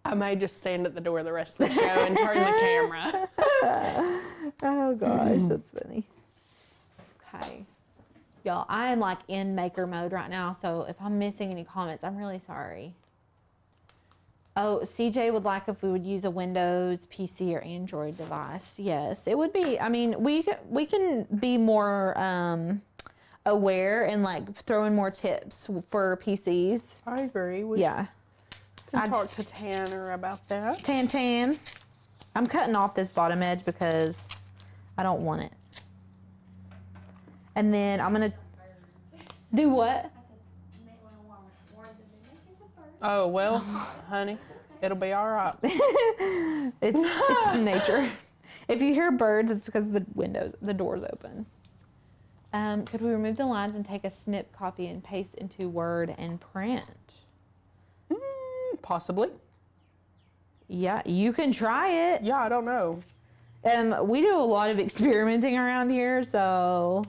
I may just stand at the door the rest of the show and turn the camera. Oh gosh, that's funny. Okay. Y'all, I am like in maker mode right now, so if I'm missing any comments, I'm really sorry. Oh, CJ would like if we would use a Windows, PC, or Android device. Yes, it would be. I mean, we can be more aware and like throw in more tips for PCs. I agree. We can talk to Tanner about that. Tan. I'm cutting off this bottom edge because I don't want it. And then I'm going to do what? Oh, well, honey, it'll be all right. It's nature. If you hear birds, it's because the door's open. Could we remove the lines and take a snip, copy, and paste into Word and print? Possibly. Yeah, you can try it. Yeah, I don't know. We do a lot of experimenting around here, so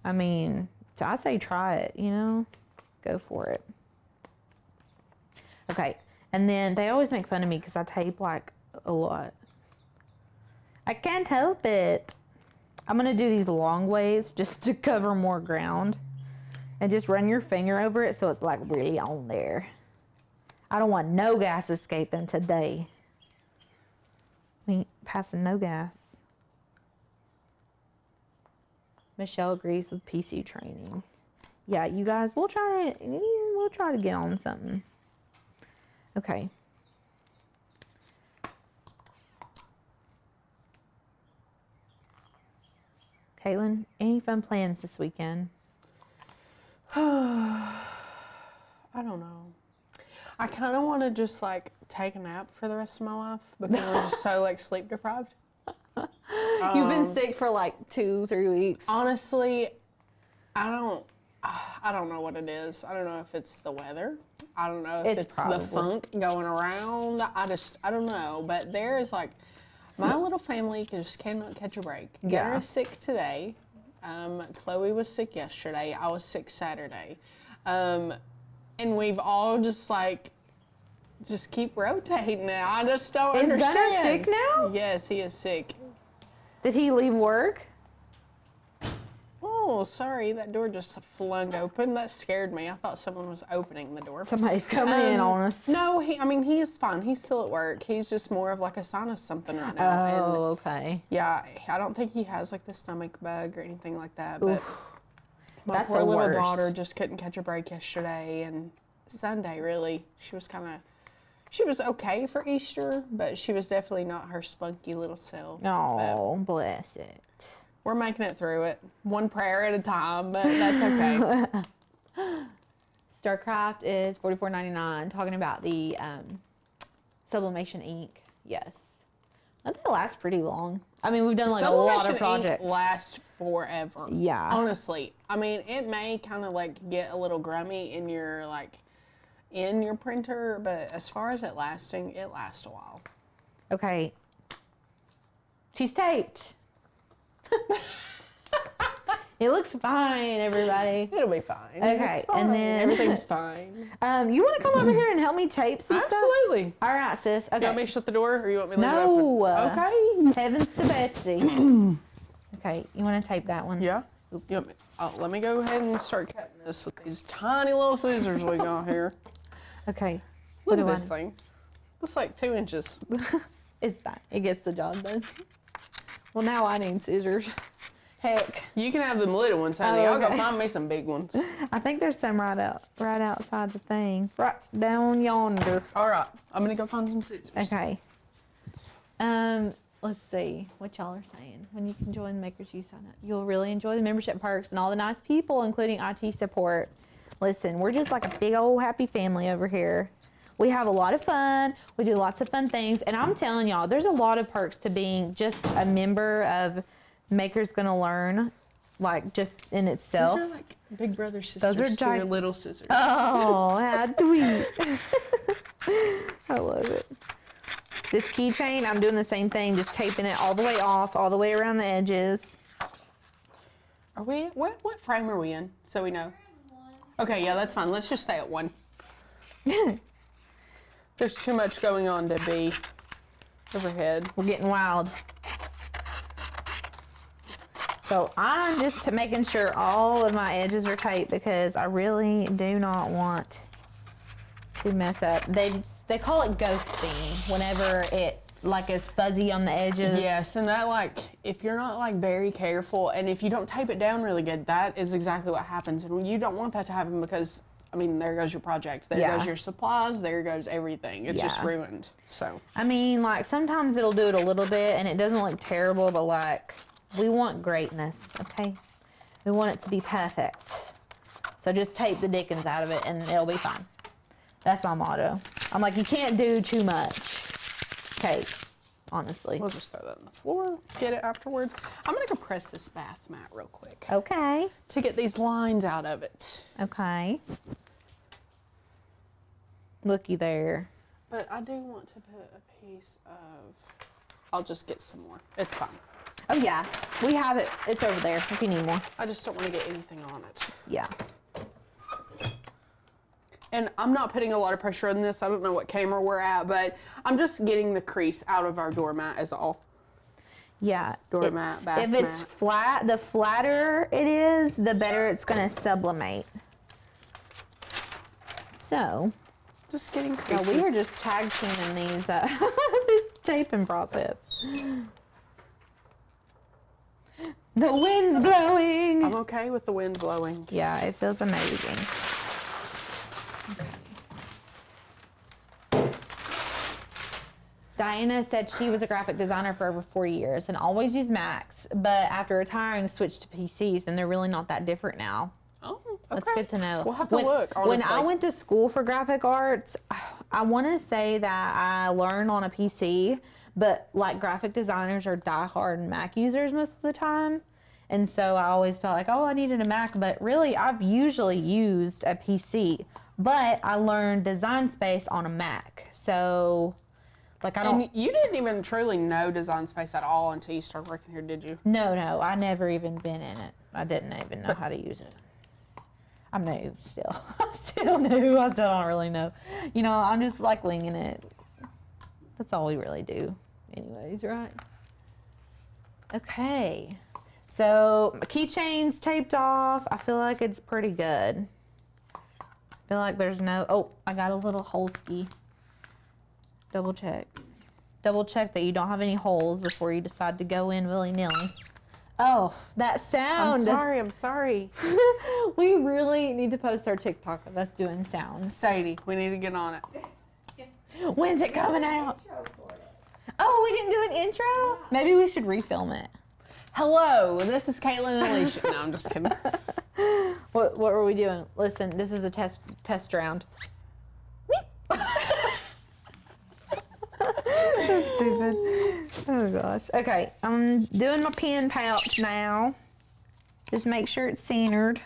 I mean, I say try it, you know, go for it. Okay, and then they always make fun of me because I tape like a lot. I can't help it. I'm gonna do these long ways just to cover more ground, and just run your finger over it so it's like really on there. I don't want no gas escaping today. We passing no gas. Michelle agrees with PC training. Yeah, you guys, we'll try to get on something. Okay. Caitlin, any fun plans this weekend? I don't know. I kind of want to just like take a nap for the rest of my life because I'm just so like sleep deprived. You've been sick for like 2-3 weeks. Honestly, I don't know what it is. I don't know if it's the weather. I don't know if it's the funk going around. I don't know. But there is like, my little family just cannot catch a break. Gunnar is sick today. Chloe was sick yesterday. I was sick Saturday. And we've all just like Just keep rotating it. I just don't Is understand. Gunner sick now? Yes, he is sick. Did he leave work? Oh, sorry, that door just flung open. That scared me. I thought someone was opening the door. Somebody's coming in on us. No, he's fine. He's still at work. He's just more of like a sinus something right now. Oh, okay. Yeah, I don't think he has like the stomach bug or anything like that. But my That's poor the little worst. daughter just couldn't catch a break yesterday and Sunday. Really, she was okay for Easter, but she was definitely not her spunky little self. Oh, bless it. We're making it through it, one prayer at a time, but that's okay. Starcraft is $44.99. Talking about the sublimation ink. Yes, I think it lasts pretty long. I mean, we've done like a lot of projects. Ink lasts forever. Yeah. Honestly, I mean, it may kind of like get a little grummy in your printer, but as far as it lasting, it lasts a while. Okay. She's taped. It looks fine, everybody. It'll be fine. Okay, it's fine. and then Everything's fine. You want to come over here and help me tape some Absolutely. stuff? All right, sis. Okay. You want me to shut the door, or you want me to leave it open? No. Okay. Heavens to Betsy. Okay, you want to tape that one? Yeah. You want me, let me go ahead and start cutting this with these tiny little scissors we got here. Okay. Look at this thing. It's like 2 inches. It's fine. It gets the job done. Well, now I need scissors. Heck. You can have them little ones, honey. Oh, I'll go okay. find me some big ones. I think there's some right outside the thing. Right down yonder. All right. I'm going to go find some scissors. Okay. Let's see what y'all are saying. When you can join the Makers You sign up, you'll really enjoy the membership perks and all the nice people, including IT support. Listen, we're just like a big old happy family over here. We have a lot of fun. We do lots of fun things. And I'm telling y'all, there's a lot of perks to being just a member of Makers Gonna Learn, like just in itself. Those are like big brother sisters. Those are to your little scissors. Oh, how sweet. I love it. This keychain, I'm doing the same thing, just taping it all the way off, all the way around the edges. Are we, what frame are we in, so we know? Okay, yeah, that's fine. Let's just stay at 1. There's too much going on to be overhead. We're getting wild. So I'm just making sure all of my edges are taped because I really do not want to mess up. They call it ghosting whenever it like is fuzzy on the edges. Yes, and that like, if you're not like very careful and if you don't tape it down really good, that is exactly what happens. And you don't want that to happen because, I mean, there goes your project. There goes your supplies. There goes everything. It's just ruined. So. I mean, like sometimes it'll do it a little bit and it doesn't look terrible, but like we want greatness, okay? We want it to be perfect. So just tape the dickens out of it and it'll be fine. That's my motto. I'm like, you can't do too much tape, honestly. We'll just throw that on the floor, get it afterwards. I'm gonna go press this bath mat real quick. Okay. To get these lines out of it. Okay. Looky there. But I do want to put a piece of, I'll just get some more. It's fine. Oh yeah, we have it. It's over there if you need more. I just don't want to get anything on it. Yeah. And I'm not putting a lot of pressure on this. I don't know what camera we're at, but I'm just getting the crease out of our doormat is all. Yeah. Doormat, bath if it's mat. flat, the flatter it is, the better it's going to sublimate. So. Just getting Yeah, creases. we are just tag teaming these this taping process. The wind's blowing. I'm okay with the wind blowing. Yeah, it feels amazing. Okay. Diana said she was a graphic designer for over 4 years and always used Macs, but after retiring switched to PCs and they're really not that different now. Oh, okay. That's good to know. We'll have to look, honestly. When I went to school for graphic arts, I want to say that I learned on a PC, but like graphic designers are diehard Mac users most of the time. And so I always felt like, oh, I needed a Mac, but really I've usually used a PC, but I learned Design Space on a Mac. So like I don't. And you didn't even truly know Design Space at all until you started working here, did you? No, I never even been in it. I didn't even know how to use it. I'm new still. I'm still new. I still don't really know. You know, I'm just like winging it. That's all we really do anyways, right? Okay. So my keychain's taped off. I feel like it's pretty good. I feel like there's no, oh, I got a little hole ski. Double check. Double check that you don't have any holes before you decide to go in willy-nilly. Oh, that sound. I'm sorry. We really need to post our TikTok of us doing sounds. Sadie, we need to get on it. When's it coming out? Oh, we didn't do an intro? Maybe we should refilm it. Hello, this is Caitlin and Alicia. No, I'm just kidding. What were we doing? Listen, this is a test round. That's stupid. Oh gosh. Okay, I'm doing my pen pouch now. Just make sure it's centered.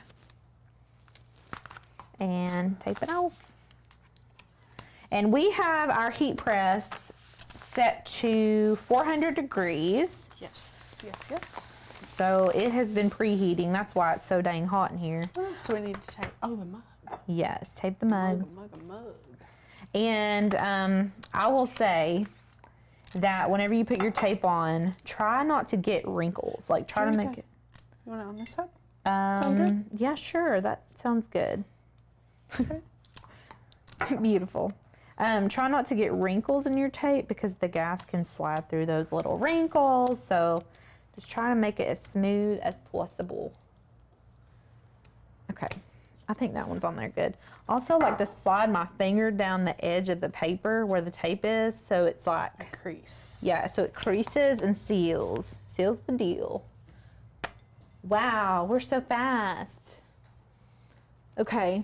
And tape it off. And we have our heat press set to 400 degrees. Yes, yes, yes. So it has been preheating. That's why it's so dang hot in here. So we need to tape, the mug. Yes, tape the mug. Mug. And I will say that whenever you put your tape on, try not to get wrinkles. Like try to make it. You want it on this side? Sound good? Yeah, sure. That sounds good. Okay. Beautiful. Try not to get wrinkles in your tape because the gas can slide through those little wrinkles. So just try to make it as smooth as possible. Okay. I think that one's on there good. Also like to slide my finger down the edge of the paper where the tape is. So it's like a crease. Yeah, so it creases and seals. Seals the deal. Wow, we're so fast. Okay.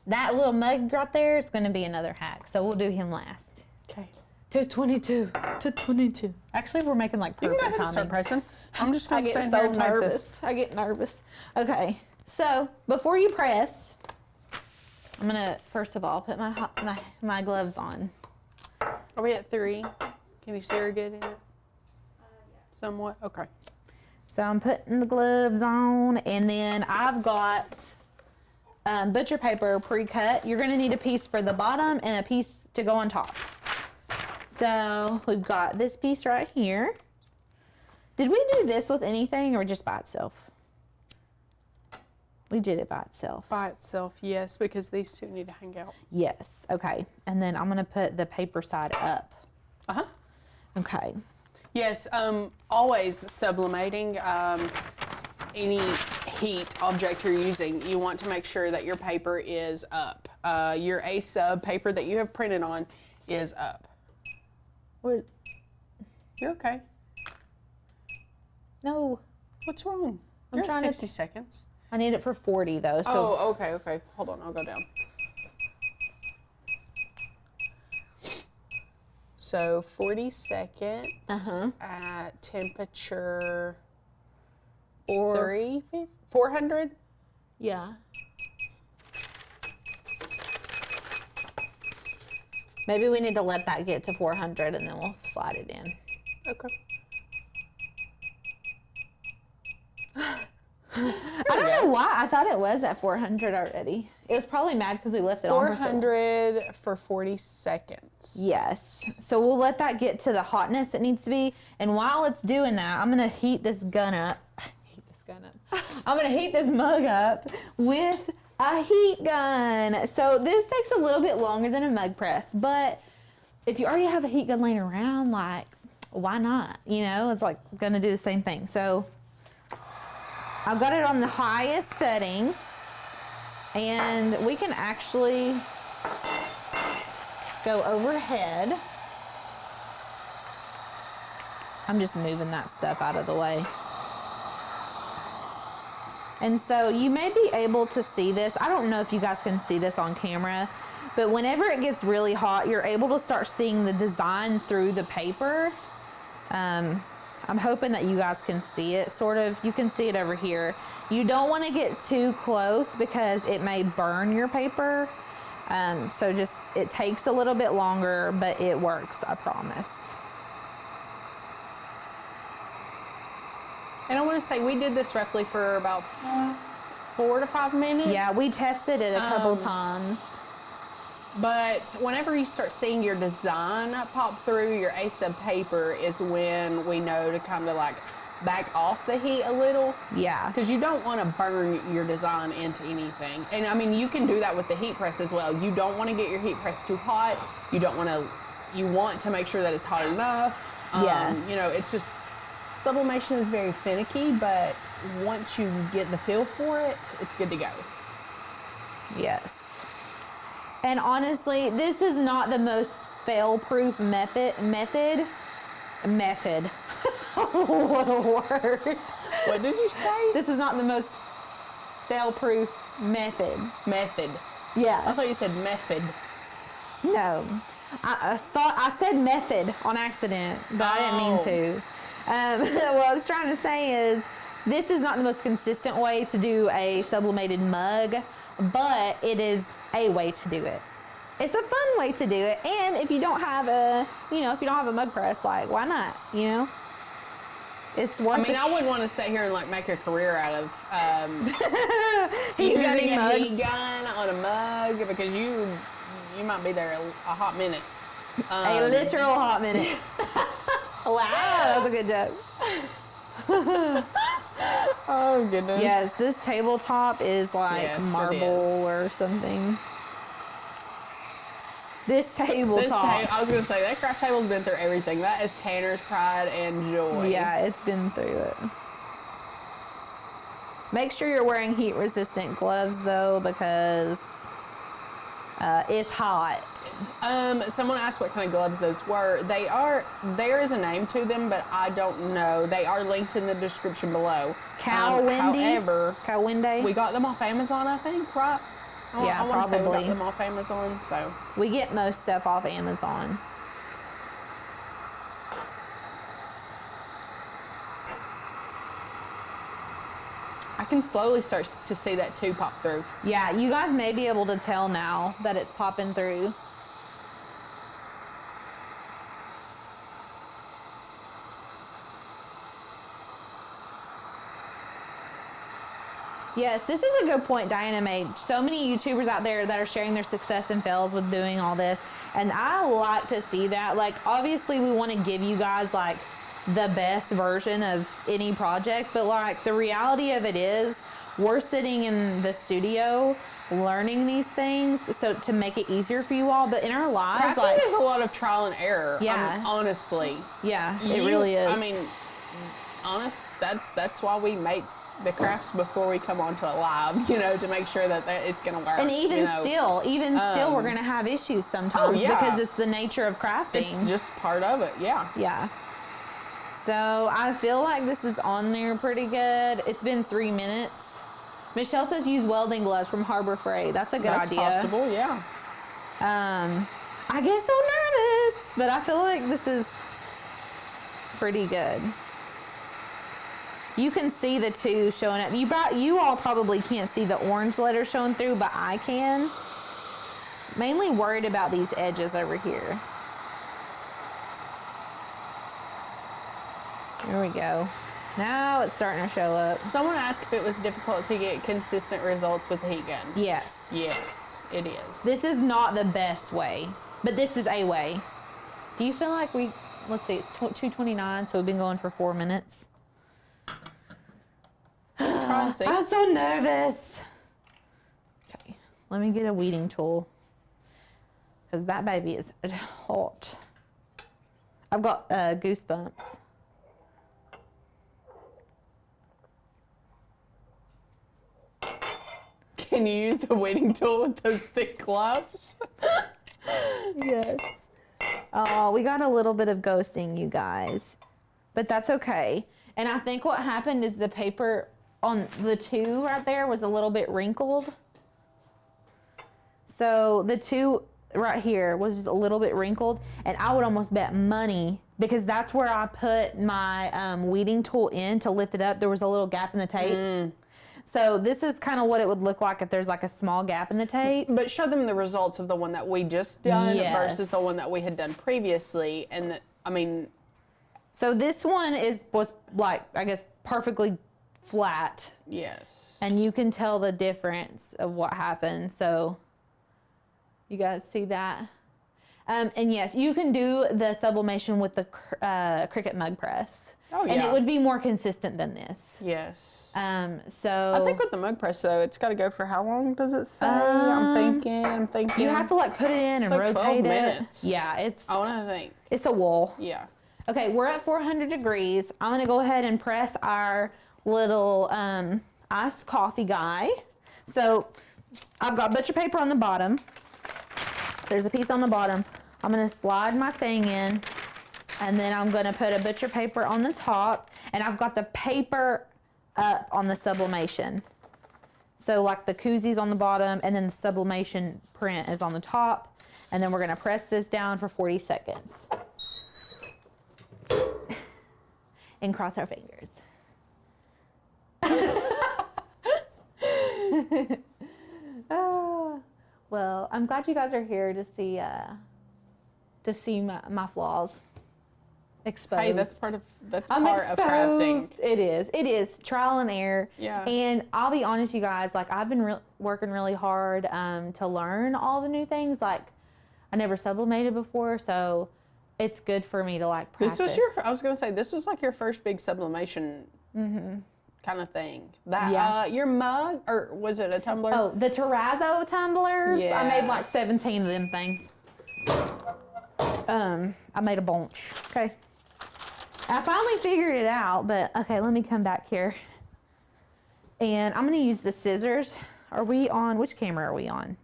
That little mug right there is going to be another hack. So we'll do him last. Okay. 222. Actually, we're making like perfect timing. Start pressing. I'm just going to stand so here and type nervous. this. I get nervous. Okay. So before you press, I'm going to, first of all, put my gloves on. Are we at 3? Can you see her good in it? Somewhat? Okay. So I'm putting the gloves on, and then I've got butcher paper pre-cut. You're going to need a piece for the bottom and a piece to go on top. So we've got this piece right here. Did we do this with anything or just by itself? We did it by itself. By itself, yes, because these two need to hang out. Yes, okay. And then I'm going to put the paper side up. Uh-huh. Okay. Yes, always sublimating any heat object you're using, you want to make sure that your paper is up. Your A-sub paper that you have printed on is up. What? You're okay. No. What's wrong? I'm trying 60 seconds. I need it for 40 though. So. Oh, okay. Hold on, I'll go down. So 40 seconds at temperature 400? Yeah. Maybe we need to let that get to 400 and then we'll slide it in. Okay. I don't know why. I thought it was at 400 already. It was probably mad because we left it on for so long. 400 for 40 seconds. Yes. So we'll let that get to the hotness it needs to be. And while it's doing that, I'm going to heat this gun up. I'm going to heat this mug up with a heat gun. So this takes a little bit longer than a mug press, but if you already have a heat gun laying around, like, why not? You know, it's like going to do the same thing. So I've got it on the highest setting, and we can actually go overhead. I'm just moving that stuff out of the way. And so you may be able to see this. I don't know if you guys can see this on camera, but whenever it gets really hot, you're able to start seeing the design through the paper. I'm hoping that you guys can see it, sort of. You can see it over here. You don't want to get too close because it may burn your paper. So just, it takes a little bit longer, but it works, I promise. And I want to say we did this roughly for about 4 to 5 minutes. Yeah, we tested it a couple times. But whenever you start seeing your design pop through your ace of paper is when we know to kind of like back off the heat a little. Yeah. Because you don't want to burn your design into anything. And I mean, you can do that with the heat press as well. You don't want to get your heat press too hot. You want to make sure that it's hot enough. Yes. You know, it's just, sublimation is very finicky, but once you get the feel for it, it's good to go. Yes. And honestly, this is not the most fail-proof method. What a word. What did you say? This is not the most fail-proof method. Method. Yeah. I thought you said method. No. I thought I said method on accident, but I didn't mean to. What I was trying to say is this is not the most consistent way to do a sublimated mug, but it is a way to do it. It's a fun way to do it, and if you don't have a, if you don't have a mug press, like, why not, It's worth it. I mean, I wouldn't want to sit here and like make a career out of using a heat gun on a mug because you might be there a hot minute. A literal hot minute. Wow, that was a good joke. Oh goodness. Yes, this tabletop is like marble or something. This tabletop. I was gonna say that craft table's been through everything. That is Tanner's pride and joy. Yeah, it's been through it. Make sure you're wearing heat resistant gloves though, because it's hot. Someone asked what kind of gloves those were. There is a name to them, but I don't know. They are linked in the description below. However, we got them off Amazon, I think, right? Yeah, I want to say we probably. got them off Amazon, so. We get most stuff off Amazon. I can slowly start to see that too pop through. Yeah, you guys may be able to tell now that it's popping through. Yes, this is a good point Diana made. So many YouTubers out there that are sharing their success and fails with doing all this. And I like to see that. Like, obviously we want to give you guys like the best version of any project, but like the reality of it is we're sitting in the studio learning these things so to make it easier for you all, but in our lives, crafting like, is a lot of trial and error. Yeah. Honestly. Yeah, it really is. I mean, that's why we make the crafts before we come onto a live, to make sure that it's going to work. And even still, we're going to have issues sometimes because it's the nature of crafting. It's just part of it, yeah. Yeah. So I feel like this is on there pretty good. It's been 3 minutes. Michelle says use welding gloves from Harbor Freight. That's a good idea. That's possible, yeah. I get so nervous, but I feel like this is pretty good. You can see the two showing up. You all probably can't see the orange letters showing through, but I can. Mainly worried about these edges over here. There we go. Now it's starting to show up. Someone asked if it was difficult to get consistent results with the heat gun. Yes. Yes, it is. This is not the best way, but this is a way. Do you feel like let's see, 2:29, so we've been going for 4 minutes. Try and see. I'm so nervous. Okay, let me get a weeding tool because that baby is hot. I've got goosebumps. Can you use the weeding tool with those thick gloves? Yes. Oh, we got a little bit of ghosting, you guys, but that's okay. And I think what happened is the paper on the 2 right there was a little bit wrinkled. So the 2 right here was just a little bit wrinkled, and I would almost bet money because that's where I put my weeding tool in to lift it up. There was a little gap in the tape. So this is kind of what it would look like if there's like a small gap in the tape. But show them the results of the one that we just done versus the one that we had done previously. And I mean, so this one was like, I guess, perfectly flat. Yes. And you can tell the difference of what happened. So you guys see that? And yes, you can do the sublimation with the Cricut Mug Press. Oh, yeah. And it would be more consistent than this. Yes. So I think with the mug press though, it's got to go for how long does it say? I'm thinking. you have to like put it in and like rotate 12 it. minutes. Yeah, it's I want to think. it's a wool. Yeah. Okay, we're at 400 degrees. I'm gonna go ahead and press our little iced coffee guy. So I've got butcher paper on the bottom. There's a piece on the bottom. I'm gonna slide my thing in, and then I'm gonna put a butcher paper on the top, and I've got the paper up on the sublimation. So like the koozies on the bottom, and then the sublimation print is on the top, and then we're gonna press this down for 40 seconds. And cross our fingers. Well, I'm glad you guys are here to see my flaws exposed. Hey, that's part of exposed. crafting. It is trial and error. Yeah. And I'll be honest, you guys, like I've been working really hard to learn all the new things. Like I never sublimated before, so it's good for me to like practice. I was gonna say this was like your first big sublimation kind of thing. That your mug, or was it a tumbler? Oh, the terrazzo tumblers. Yes. I made like 17 of them things. I made a bunch. Okay. I finally figured it out, but okay, let me come back here. And I'm gonna use the scissors. Are we on, which camera are we on?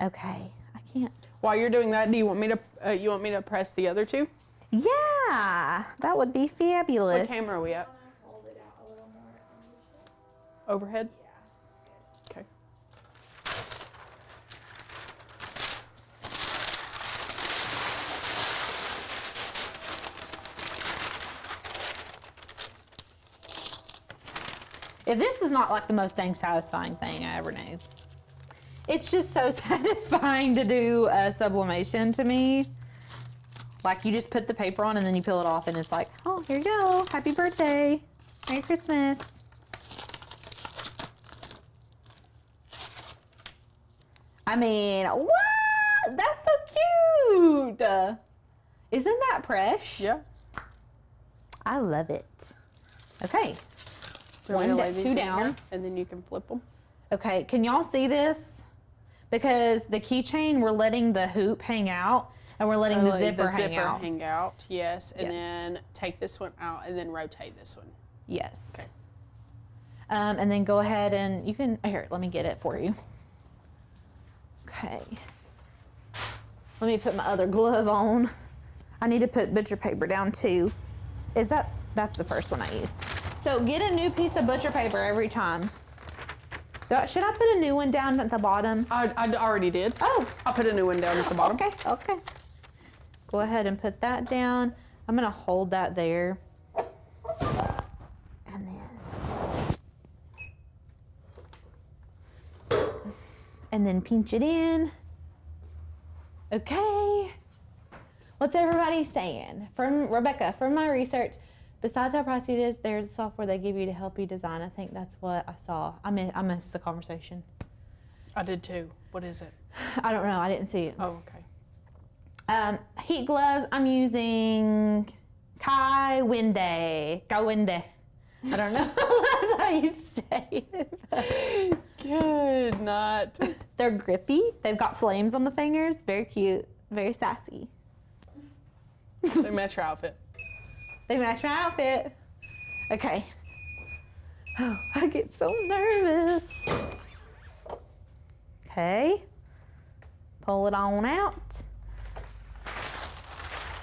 Okay, I can't. While you're doing that, do you want me to press the other two? Yeah, that would be fabulous. What camera are we at? Hold it out a little more. Overhead? Yeah. Okay. If this is not like the most dang satisfying thing I ever knew. It's just so satisfying to do a sublimation to me. Like you just put the paper on and then you peel it off and it's like, oh, here you go. Happy birthday. Merry Christmas. I mean, what? That's so cute. Isn't that fresh? Yeah. I love it. Okay. You want me to lay these two in down. here, and then you can flip them. Okay, can y'all see this? Because the keychain, we're letting the hoop hang out, and we're letting the zipper hang out. hang out, yes. And Yes. then take this one out, and then rotate this one. Yes. Okay. And then go ahead and you can, here, let me get it for you. Okay. Let me put my other glove on. I need to put butcher paper down too. That's the first one I used. So get a new piece of butcher paper every time. Should I put a new one down at the bottom? I already did. Oh. I'll put a new one down at the bottom. Okay. Go ahead and put that down. I'm gonna hold that there. And then pinch it in. Okay. What's everybody saying? From Rebecca, from my research, besides how pricey it is, there's software they give you to help you design. I think that's what I saw. I missed the conversation. I did too. What is it? I don't know. I didn't see it. Oh, okay. Heat gloves. I'm using Kai Winde. I don't know. That's how you say it. Good. Not. They're grippy. They've got flames on the fingers. Very cute. Very sassy. They match your outfit. They match my outfit. Okay. Oh, I get so nervous. Okay. Pull it on out.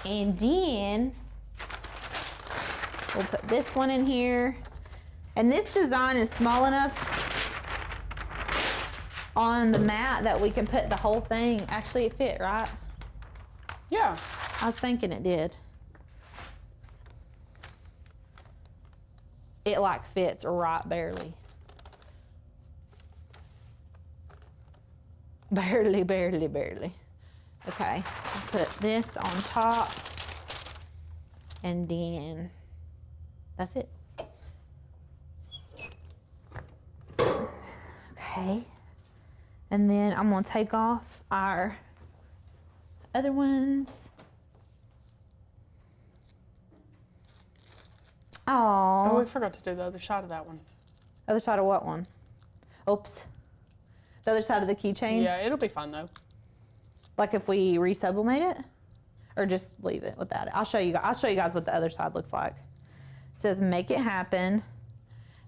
And then we'll put this one in here. And this design is small enough on the mat that we can put the whole thing. Actually, it fit, right? Yeah. I was thinking it did. It like fits right barely. Barely. Okay, I'll put this on top and then that's it. Okay. And then I'm gonna take off our other ones. Oh, we Oh, forgot to do the other side of that one. other side of what one? Oops. The other side of the keychain? Yeah, it'll be fun though. Like if we resublimate it? Or just leave it without it? I'll show you guys what the other side looks like. It says make it happen.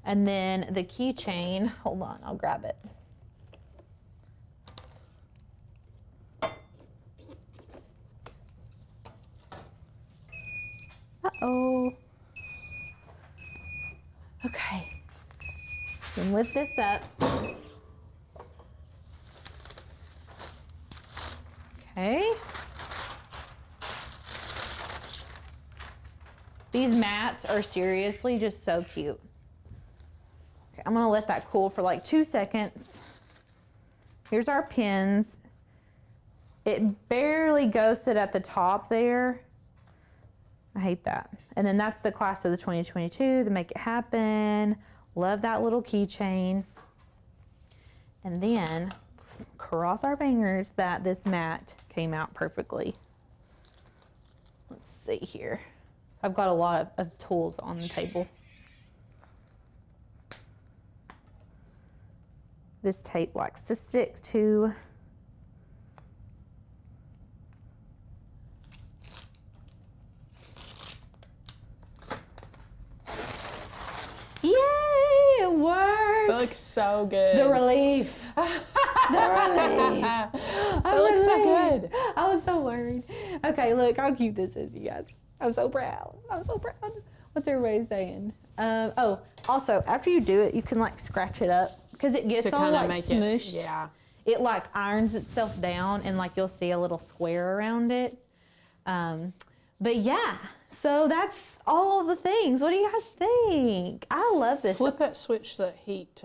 And then the keychain, hold on, I'll grab it. Uh-oh. Okay. Then lift this up. Okay. These mats are seriously just so cute. Okay, I'm gonna let that cool for like 2 seconds. Here's our pins. It barely ghosted at the top there. I hate that. And then that's the class of the 2022, the Make It Happen. Love that little keychain. And then cross our fingers that this mat came out perfectly. Let's see here. I've got a lot of tools on the table. This tape likes to stick to Yay, it worked! That looks so good. The relief. The relief. That looks so good. I was so worried. Okay, look how cute this is, you guys. I'm so proud. I'm so proud. What's everybody saying? Oh, also, after you do it, you can like scratch it up because it gets all like smooshed. Yeah. It like irons itself down and like you'll see a little square around it. But yeah, so that's all the things. What do you guys think? I love this. Flip that switch, that heat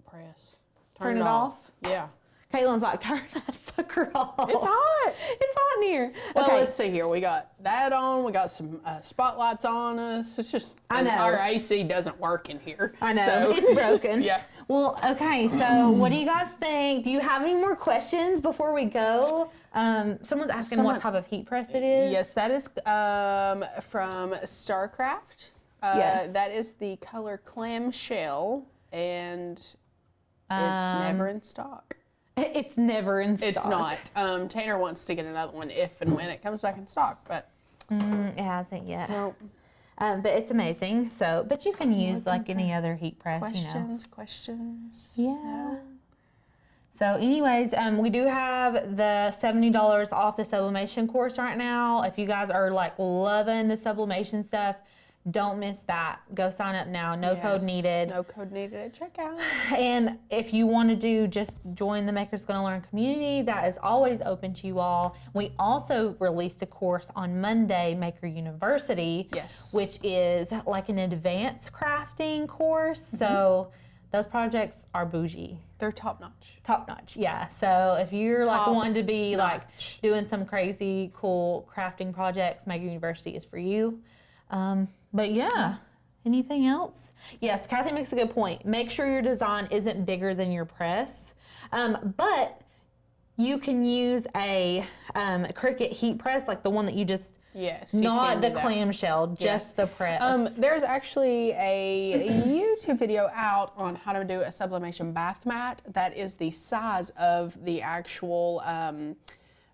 press. Turn it off? Yeah. Caitlin's like, turn that sucker off. It's hot. It's hot in here. Well, Okay. let's see here. We got that on. We got some spotlights on us. It's just, I know. our AC doesn't work in here. I know. So It's broken. just, yeah. Well, okay, so what do you guys think? Do you have any more questions before we go? Someone's asking what type of heat press it is. Yes, that is from Starcraft. Yes. That is the color clamshell, and it's never in stock. It's never in stock. It's not. Tanner wants to get another one if and when it comes back in stock, but It hasn't yet. nope. But it's amazing. So, but you can use like any other heat press, Questions. Yeah. So anyways, we do have the $70 off the sublimation course right now. If you guys are like loving the sublimation stuff, don't miss that. Go sign up now. No code needed. No code needed at checkout. And if you want to do just join the Makers Gonna Learn community, that is always open to you all. We also released a course on Monday, Maker University, Yes. which is like an advanced crafting course. So those projects are bougie. They're top notch. Top notch, yeah. So if you're like Top wanting to be like notch. doing some crazy cool crafting projects, Maker University is for you. But yeah, anything else? Yes, Kathy makes a good point. Make sure your design isn't bigger than your press. But you can use a Cricut heat press, like the one that you just, Yes. you not can the do that. clamshell, just the press. There's actually a YouTube video out on how to do a sublimation bath mat that is the size of the actual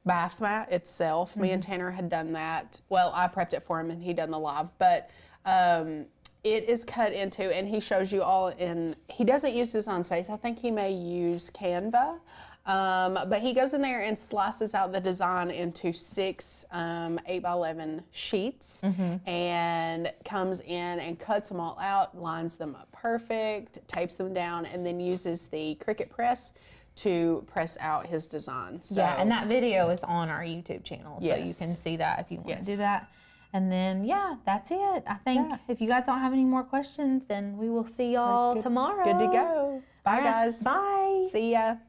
bath mat itself. Me and Tanner had done that. Well, I prepped it for him and he done the live, but it is cut into, and he shows you all in, he doesn't use Design Space. I think he may use Canva. But he goes in there and slices out the design into 6 8x11 sheets and comes in and cuts them all out, lines them up perfect, tapes them down, and then uses the Cricut press to press out his design. So, yeah, and that video is on our YouTube channel, so you Yes. can see that if you want to Yes. do that. And then, yeah, that's it. I think if you guys don't have any more questions, then we will see y'all tomorrow. Good to go. Bye, All right, guys. Bye. See ya.